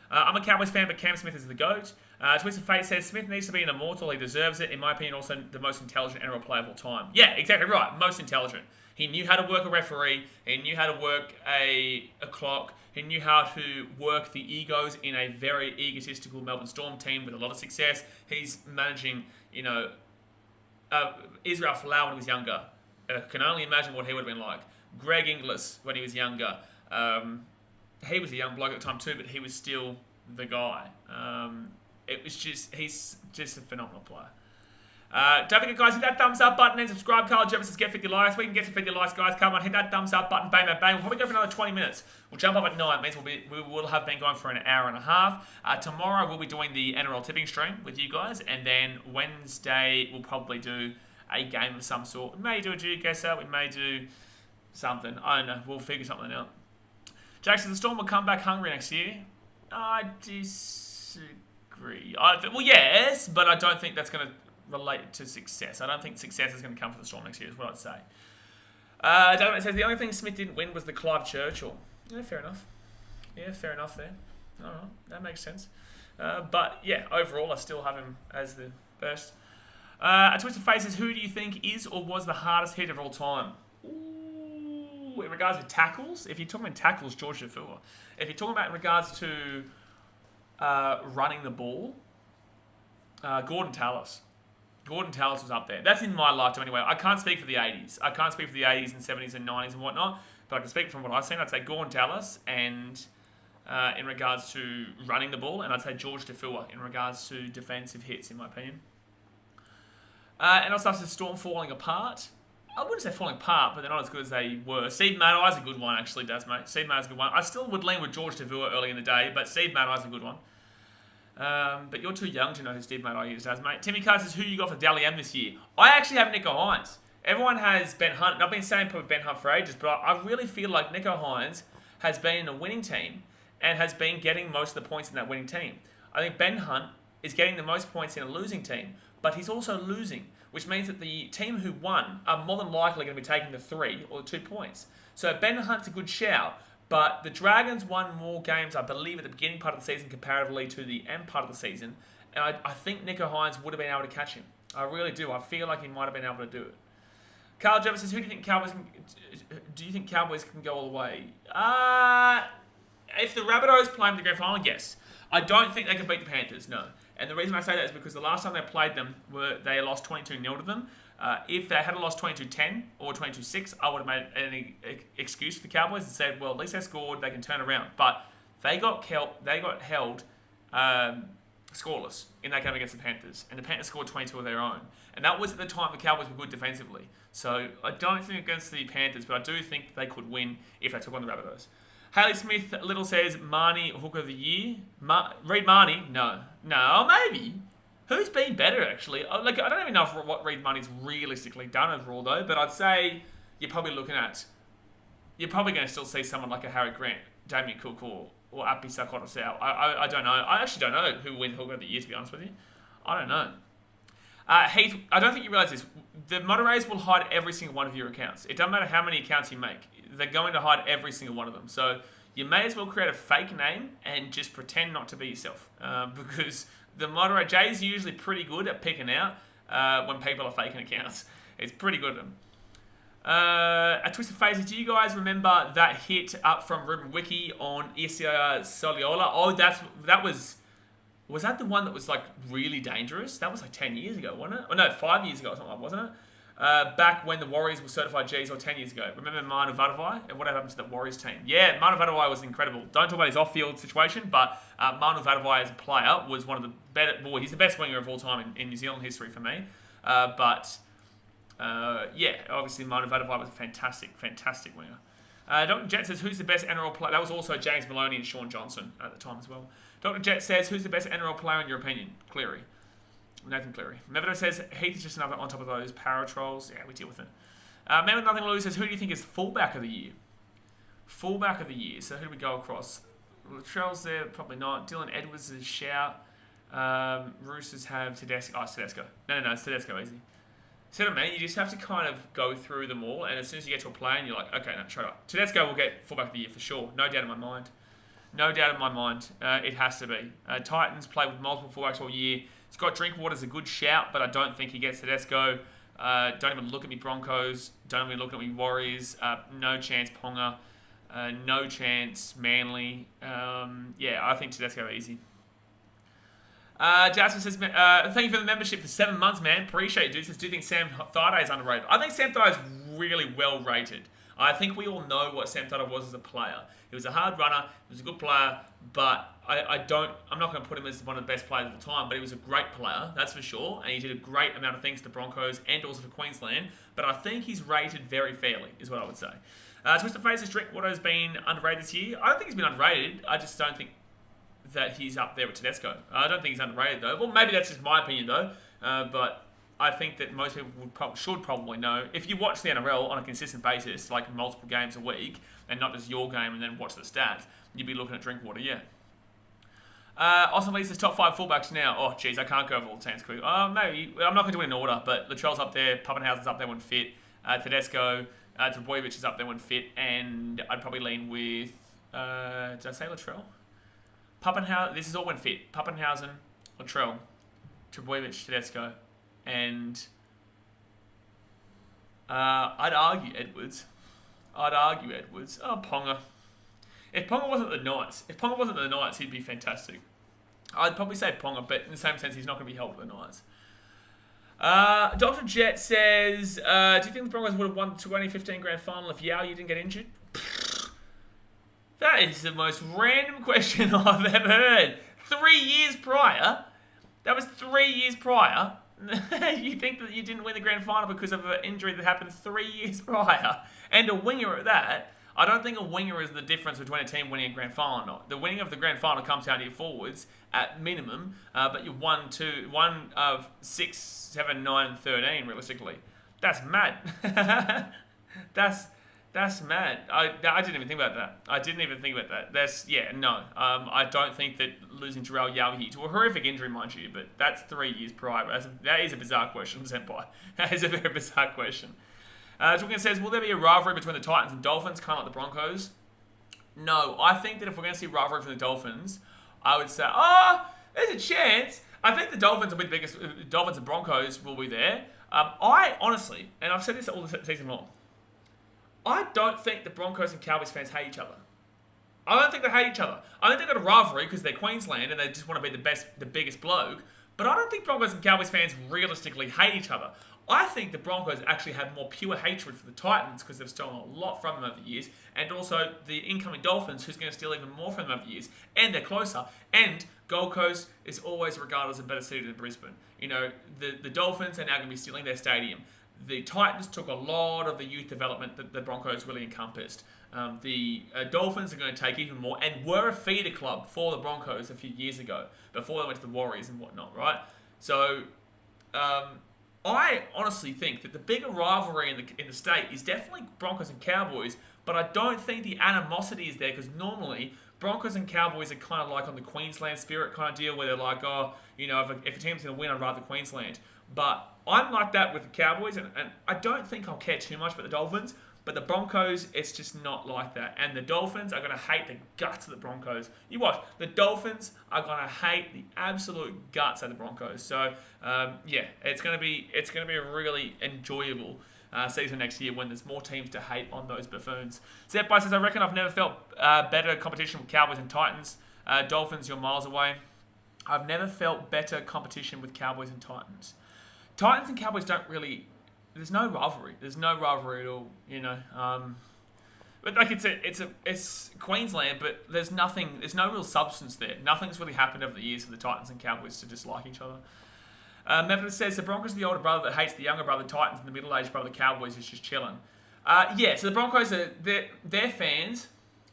I'm a Cowboys fan, but Cam Smith is the GOAT. Twisted Fate says, Smith needs to be an immortal. He deserves it. In my opinion, also the most intelligent NRL player of all time. Yeah, exactly right. Most intelligent. He knew how to work a referee. He knew how to work a clock. He knew how to work the egos in a very egotistical Melbourne Storm team with a lot of success. He's managing, Israel Folau when he was younger. I can only imagine what he would have been like. Greg Inglis when he was younger. He was a young bloke at the time too, but he was still the guy. He's just a phenomenal player. Don't forget, guys, hit that thumbs up button and subscribe. Carl Jefferson says, get 50 likes. We can get to 50 likes, guys. Come on, hit that thumbs up button. Bang, bang, bang. We'll probably go for another 20 minutes. We'll jump up at 9. It means we will have been going for an hour and a half. Tomorrow, we'll be doing the NRL tipping stream with you guys. And then Wednesday, we'll probably do a game of some sort. We may do a geoguesser. We may do something. I don't know. We'll figure something out. Jackson, the Storm will come back hungry next year. I disagree. Well, yes, but I don't think that's going to relate to success. I don't think success is going to come for the Storm next year, is what I'd say. Donovan says, the only thing Smith didn't win was the Clive Churchill. Yeah, fair enough. Yeah, fair enough there. All right, that makes sense. But, yeah, overall, I still have him as the best. A Twisted Face says, who do you think is or was the hardest hit of all time? Ooh, in regards to tackles, if you're talking about tackles, George Defua. If you're talking about in regards to running the ball, Gordon Tallis. Gordon Tallis was up there. That's in my lifetime anyway. I can't speak for the 80s. I can't speak for the 80s and 70s and 90s and whatnot, but I can speak from what I've seen. I'd say Gordon Tallis and in regards to running the ball, and I'd say George Defua in regards to defensive hits, in my opinion. And also after Storm falling apart, I wouldn't say falling apart, but they're not as good as they were. Steve Mattai's a good one, actually, does, mate. Steve Mattai's a good one. I still would lean with George Defua early in the day, but Steve Mattai's a good one. But you're too young to know who Steve Matai is, mate. Timmy Carr says, who you got for Dally M this year? I actually have Nico Hines. Everyone has Ben Hunt. And I've been saying probably Ben Hunt for ages, but I really feel like Nico Hines has been in a winning team and has been getting most of the points in that winning team. I think Ben Hunt is getting the most points in a losing team, but he's also losing, which means that the team who won are more than likely going to be taking the 3 or the 2 points. So Ben Hunt's a good shout. But the Dragons won more games, I believe, at the beginning part of the season comparatively to the end part of the season. And I think Nico Hines would have been able to catch him. I really do. I feel like he might have been able to do it. Carl Jefferson says, who do you think Cowboys can go all the way? If the Rabbitohs play in the grand final, yes. I don't think they can beat the Panthers, no. And the reason I say that is because the last time they played them, they lost 22-0 to them. If they had lost 22-10 or 22-6, I would have made any excuse for the Cowboys and said, well, at least they scored, they can turn around. But they got held scoreless in that game against the Panthers. And the Panthers scored 22 of their own. And that was at the time the Cowboys were good defensively. So I don't think against the Panthers, but I do think they could win if they took on the Rabbitohs. Haley Smith Little says, Marnie Hooker of the Year. Reed Marnie? No, maybe. Who's been better, actually? I don't even know what Reed Marnie's realistically done overall, though, but I'd say you're probably going to still see someone like a Harry Grant, Damien Cook, or Api Sakotosau. I don't know. I actually don't know who wins Hooker of the Year, to be honest with you. I don't know. Heath, I don't think you realise this. The moderators will hide every single one of your accounts. It doesn't matter how many accounts you make. They're going to hide every single one of them. So you may as well create a fake name and just pretend not to be yourself. Because the moderator, Jay's usually pretty good at picking out when people are faking accounts. It's pretty good at them. A Twisted Face, do you guys remember that hit up from Ruben Wiki on Isia Soliola? Oh, that was that the one that was like really dangerous? That was like 10 years ago, wasn't it? Oh no, 5 years ago or something, wasn't it? Back when the Warriors were certified Gs, or 10 years ago. Remember Manu Vadavai and what happened to the Warriors team? Yeah, Manu Vadavai was incredible. Don't talk about his off-field situation, but Manu Vadavai as a player was one of the better. Well, he's the best winger of all time in New Zealand history for me. Yeah, obviously Manu Vadavai was a fantastic winger. Dr. Jet says, who's the best NRL player? That was also James Maloney and Sean Johnson at the time as well. Dr. Jet says, who's the best NRL player in your opinion? Cleary. Nathan Cleary. Mevido says, Heath is just another on top of those power trolls. Yeah, we deal with it. Man with Nothing to Lose says, who do you think is fullback of the year? Fullback of the year. So who do we go across? Latrell's there, probably not. Dylan Edwards is a shout. Roosters have Tedesco. Oh, it's Tedesco. No, it's Tedesco, easy. See what I mean? You just have to kind of go through them all, and as soon as you get to a play, and you're like, okay, no, shut up. Tedesco will get fullback of the year for sure. No doubt in my mind. No doubt in my mind. It has to be. Titans play with multiple fullbacks all year. Scott Drinkwater's a good shout, but I don't think he gets Tedesco. Don't even look at me Broncos. Don't even look at me Warriors. No chance Ponga. No chance Manly. Yeah, I think Tedesco easy. Jasper says, thank you for the membership for 7 months, man. Appreciate it, dude. Says, do you think Sam Thaiday is underrated? I think Sam Thaiday is really well rated. I think we all know what Sam Thaiday was as a player. He was a hard runner, he was a good player, but I'm not going to put him as one of the best players of the time, but he was a great player, that's for sure, and he did a great amount of things to Broncos and also for Queensland, but I think he's rated very fairly, is what I would say. Twisted Faces, Drinkwater has been underrated this year. I don't think he's been underrated, I just don't think that he's up there with Tedesco. I don't think he's underrated though. Well, maybe that's just my opinion though, but I think that most people should probably know. If you watch the NRL on a consistent basis, like multiple games a week, and not just your game and then watch the stats, you'd be looking at Drinkwater, yeah. Austin Lee says top 5 fullbacks now. Oh, geez, I can't go over all the teams quick. Maybe. I'm not going to do it in order, but Latrell's up there, Pappenhausen's up there when fit, Tedesco, Trbojevic is up there when fit, and I'd probably lean with, did I say Latrell? Pappenhausen, this is all when fit. Pappenhausen, Latrell, Trbojevic, Tedesco, and I'd argue Edwards. Oh, Ponga. If Ponga wasn't the Knights, he'd be fantastic. I'd probably say Ponga, but in the same sense, he's not going to be held with the Knights. Dr. Jet says, do you think the Broncos would have won the 2015 grand final if Yao didn't get injured? That is the most random question I've ever heard. 3 years prior? That was 3 years prior? You think that you didn't win the grand final because of an injury that happened 3 years prior? And a winger at that? I don't think a winger is the difference between a team winning a grand final or not. The winning of the grand final comes down to your forwards at minimum, but you're one of 6, 7, 9, and 13 realistically. That's mad. That's mad. I didn't even think about that. I don't think that losing Jarrell Yawhi to a horrific injury, mind you, but that's 3 years prior. That is a bizarre question, Senpai. That is a very bizarre question. Julian says, will there be a rivalry between the Titans and Dolphins, kind of like the Broncos? No. I think that if we're going to see rivalry from the Dolphins, I would say, there's a chance. I think the Dolphins will be the biggest. Dolphins and Broncos will be there. I honestly, and I've said this all the season long, I don't think the Broncos and Cowboys fans hate each other. I don't think they hate each other. I think they've got a rivalry because they're Queensland and they just want to be the biggest bloke. But I don't think Broncos and Cowboys fans realistically hate each other. I think the Broncos actually have more pure hatred for the Titans because they've stolen a lot from them over the years, and also the incoming Dolphins, who's going to steal even more from them over the years, and they're closer. And Gold Coast is always regarded as a better city than Brisbane. You know, the Dolphins are now going to be stealing their stadium. The Titans took a lot of the youth development that the Broncos really encompassed. The Dolphins are going to take even more, and were a feeder club for the Broncos a few years ago, before they went to the Warriors and whatnot, right? So, I honestly think that the bigger rivalry in the state is definitely Broncos and Cowboys, but I don't think the animosity is there because normally Broncos and Cowboys are kind of like on the Queensland spirit kind of deal where they're like, if a team's going to win, I'd rather Queensland. But I'm like that with the Cowboys, and I don't think I'll care too much about the Dolphins. But the Broncos, it's just not like that. And the Dolphins are going to hate the guts of the Broncos. You watch. The Dolphins are going to hate the absolute guts of the Broncos. So, it's going to be a really enjoyable season next year when there's more teams to hate on those buffoons. Zeppi says, I reckon I've never felt better competition with Cowboys and Titans. Dolphins, you're miles away. I've never felt better competition with Cowboys and Titans. Titans and Cowboys don't really... There's no rivalry. There's no rivalry at all, you know. But like it's Queensland, but there's nothing. There's no real substance there. Nothing's really happened over the years for the Titans and Cowboys to dislike each other. Methodist says the Broncos are the older brother that hates the younger brother Titans, and the middle-aged brother Cowboys is just chilling. Yeah, so the Broncos, their fans,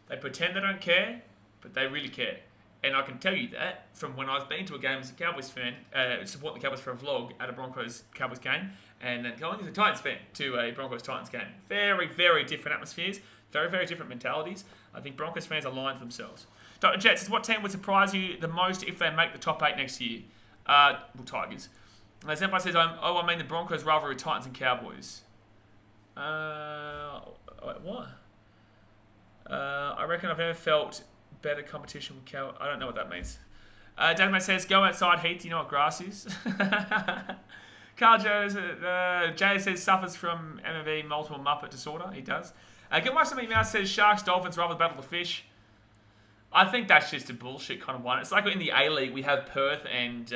they pretend they don't care, but they really care. And I can tell you that from when I've been to a game as a Cowboys fan, support the Cowboys for a vlog at a Broncos-Cowboys game, and then going as a Titans fan to a Broncos-Titans game. Very, very different atmospheres, very, very different mentalities. I think Broncos fans are lying to themselves. Dr. Jet says, what team would surprise you the most if they make the top 8 next year? Tigers. Senpai says, I mean the Broncos rivalry with Titans and Cowboys. What? I reckon I've never felt better competition with Cowboys. I don't know what that means. Danmate says, go outside, Heath. Do you know what grass is? Carl Jay says, suffers from MMB multiple Muppet disorder. He does. Get watch something now says, Sharks, Dolphins, Rovers, Battle of the Fish. I think that's just a bullshit kind of one. It's like in the A-League, we have Perth and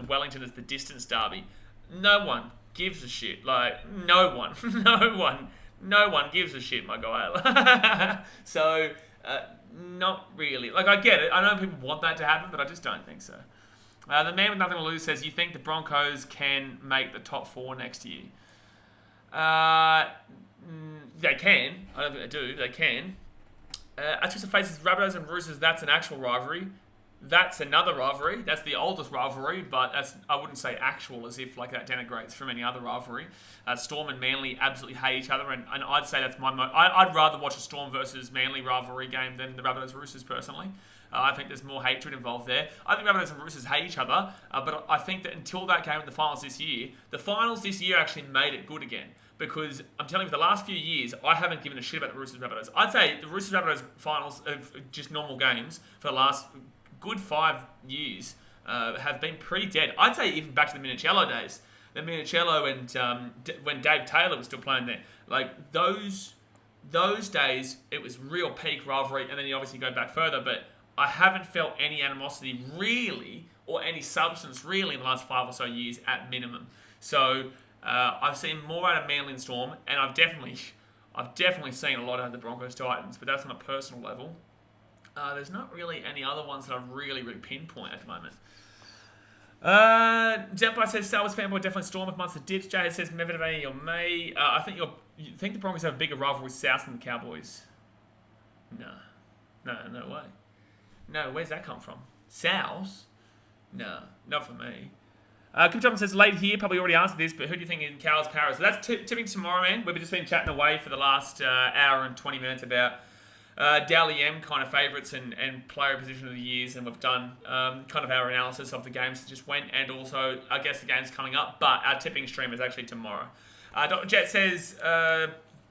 Wellington as the distance derby. No one gives a shit. Like, no one. No one gives a shit, my guy. So, not really. Like, I get it. I know people want that to happen, but I just don't think so. The man with nothing to lose says, you think the Broncos can make the top 4 next year? They can. I don't think they do. They can. Atchison faces Rabbitohs and Roosters. That's an actual rivalry. That's another rivalry. That's the oldest rivalry, but I wouldn't say actual as if like that denigrates from any other rivalry. Storm and Manly absolutely hate each other, and I'd say that's I'd rather watch a Storm versus Manly rivalry game than the Rabbitohs Roosters personally. I think there's more hatred involved there. I think Rabbitohs and Roosters hate each other, but I think that until that game in the finals this year actually made it good again. Because I'm telling you, for the last few years, I haven't given a shit about the Roosters Rabbitohs. I'd say the Roosters Rabbitohs finals of just normal games for the last good 5 years have been pretty dead. I'd say even back to the Minicello days. The Minicello and when Dave Taylor was still playing there. Like, those days, it was real peak rivalry, and then you obviously go back further, but I haven't felt any animosity really, or any substance really in the last 5 or so years at minimum. So, I've seen more out of Manly and Storm, and I've definitely seen a lot out of the Broncos Titans, but that's on a personal level. There's not really any other ones that I really pinpoint at the moment. Jetby says Star Wars fanboy definitely Storm if Munster dips. Jay says Medvedev or May. I think you think the Broncos have a bigger rivalry with South than the Cowboys. No way. No, where's that come from? South? No, not for me. Kim Johnson says, late here, probably already answered this, but who do you think in Cow's power? So that's tipping tomorrow, man. We've just been chatting away for the last hour and 20 minutes about Dally M kind of favourites and player position of the years, and we've done kind of our analysis of the games that just went, and also, I guess, the games coming up, but our tipping stream is actually tomorrow. Dr. Jet says,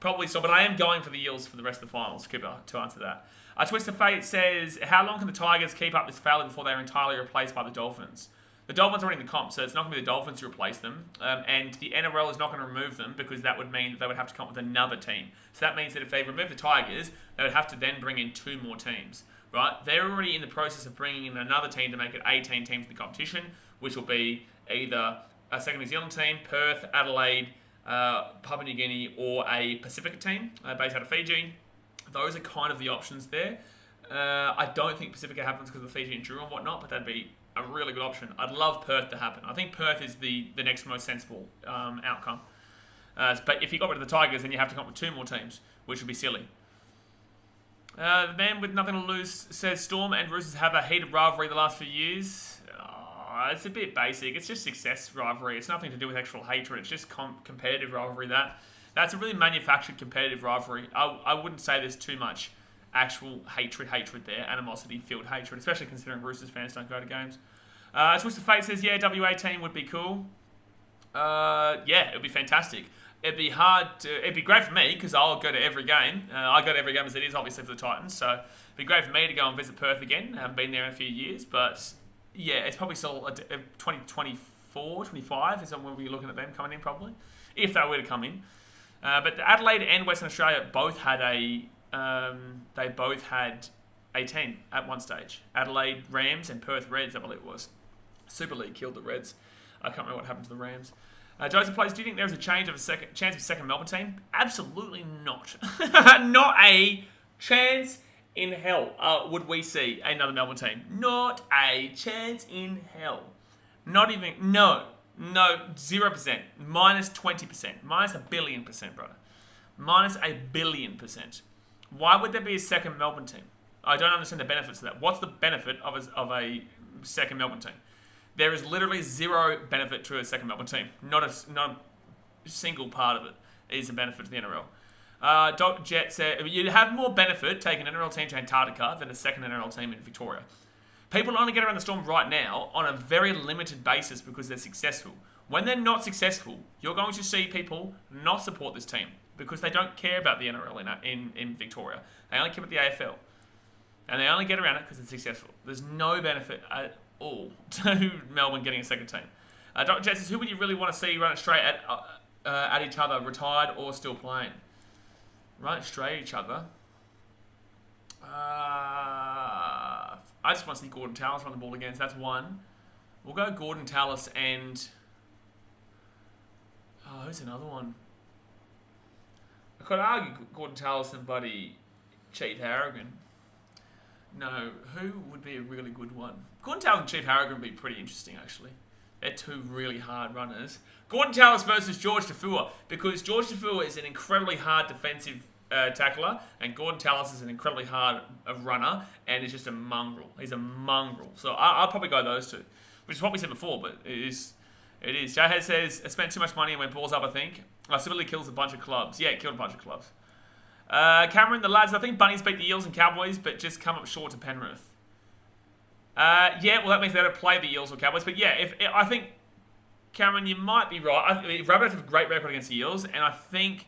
probably so, but I am going for the Eels for the rest of the finals, Kipper, to answer that. Twist of Fate says, how long can the Tigers keep up this failure before they're entirely replaced by the Dolphins? The Dolphins are in the comp, so it's not going to be the Dolphins who replace them. And the NRL is not going to remove them because that would mean that they would have to come up with another team. So that means that if they remove the Tigers, they would have to then bring in 2 more teams. Right? They're already in the process of bringing in another team to make it 18 teams in the competition, which will be either a second New Zealand team, Perth, Adelaide, Papua New Guinea, or a Pacifica team based out of Fiji. Those are kind of the options there. I don't think Pacifica happens because of the Fiji and Drew and whatnot, but that'd be a really good option. I'd love Perth to happen. I think Perth is the next most sensible outcome. But if you got rid of the Tigers, then you have to come up with 2 more teams, which would be silly. The man with nothing to lose says Storm and Roosters have a heated rivalry the last few years. It's a bit basic. It's just success rivalry. It's nothing to do with actual hatred. It's just competitive rivalry. That's a really manufactured competitive rivalry. I wouldn't say there's too much actual hatred there, animosity-filled hatred, especially considering Roosters fans don't go to games. Twist of Fate says, yeah, WA team would be cool. Yeah, it would be fantastic. It'd be great for me, because I'll go to every game. I go to every game as it is, obviously, for the Titans, so it'd be great for me to go and visit Perth again. I haven't been there in a few years, but yeah, it's probably still 2024, 25 is when we'll be looking at them coming in, probably, if they were to come in. But Adelaide and Western Australia both had a team at one stage. Adelaide Rams and Perth Reds, I believe it was. Super League killed the Reds. I can't remember what happened to the Rams. Joseph plays, do you think there is a chance of a second Melbourne team? Absolutely not. Not a chance in hell would we see another Melbourne team. Not a chance in hell. Not even, no, 0%, minus 20%, minus 1 billion %, brother. minus 1,000,000,000%. Why would there be a second Melbourne team? I don't understand the benefits of that. What's the benefit of a second Melbourne team? There is literally zero benefit to a second Melbourne team. Not a single part of it is a benefit to the NRL. Doc Jet said, you'd have more benefit taking an NRL team to Antarctica than a second NRL team in Victoria. People only get around the Storm right now on a very limited basis because they're successful. When they're not successful, you're going to see people not support this team because they don't care about the NRL in Victoria. They only care about the AFL. And they only get around it because it's successful. There's no benefit at all to Melbourne getting a second team. Dr. Jet says, who would you really want to see run it straight at each other, retired or still playing? Run it straight at each other. I just want to see Gordon Tallis run the ball again, so that's one. We'll go Gordon Tallis and... Oh, who's another one? I could argue Gordon Tallis and Buddy Chief Harrigan. No, who would be a really good one? Gordon Tallis and Chief Harrigan would be pretty interesting, actually. They're two really hard runners. Gordon Tallis versus George Tafua, because George Tafua is an incredibly hard defensive tackler, and Gordon Tallis is an incredibly hard runner, and is just a mongrel. He's a mongrel. So I'll probably go those two, which is what we said before, but it is. Jahad says, I spent too much money and went balls up, I think. Civilly kills a bunch of clubs. Yeah, it killed a bunch of clubs. Cameron, the lads, I think Bunnies beat the Eels and Cowboys, but just come up short to Penrith. Yeah, well, that means they don't play the Eels or Cowboys. But yeah, I think, Cameron, you might be right. Rabbitohs have a great record against the Eels, and I think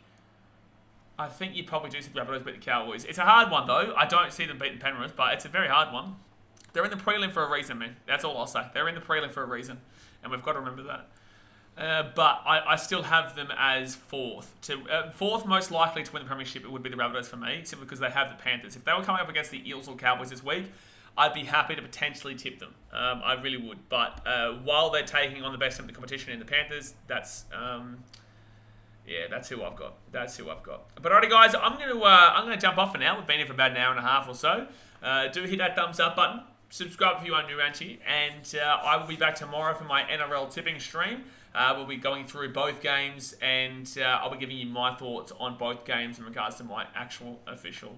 you probably do see the Rabbitohs beat the Cowboys. It's a hard one, though. I don't see them beating Penrith, but it's a very hard one. They're in the prelim for a reason, man. That's all I'll say. They're in the prelim for a reason, and we've got to remember that. But I still have them as fourth. Fourth most likely to win the premiership, it would be the Rabbitohs for me, simply because they have the Panthers. If they were coming up against the Eels or Cowboys this week, I'd be happy to potentially tip them. I really would. But while they're taking on the best team in the competition in the Panthers, that's who I've got. That's who I've got. But alrighty, guys, I'm gonna jump off for now. We've been here for about an hour and a half or so. Do hit that thumbs up button. Subscribe if you are new around here, and I will be back tomorrow for my NRL tipping stream. We'll be going through both games, and I'll be giving you my thoughts on both games in regards to my actual official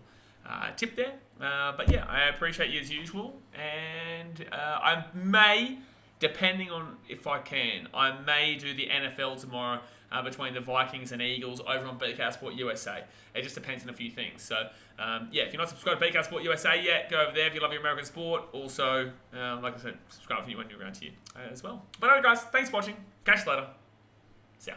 tip there. But yeah, I appreciate you as usual, and I may, depending on if I can, I may do the NFL tomorrow between the Vikings and Eagles over on BK Sport USA. It just depends on a few things. So yeah, if you're not subscribed to BK Sport USA yet, go over there if you love your American sport. Also, like I said, subscribe if you're new around here as well. But alright, guys, thanks for watching. Catch you later. See ya.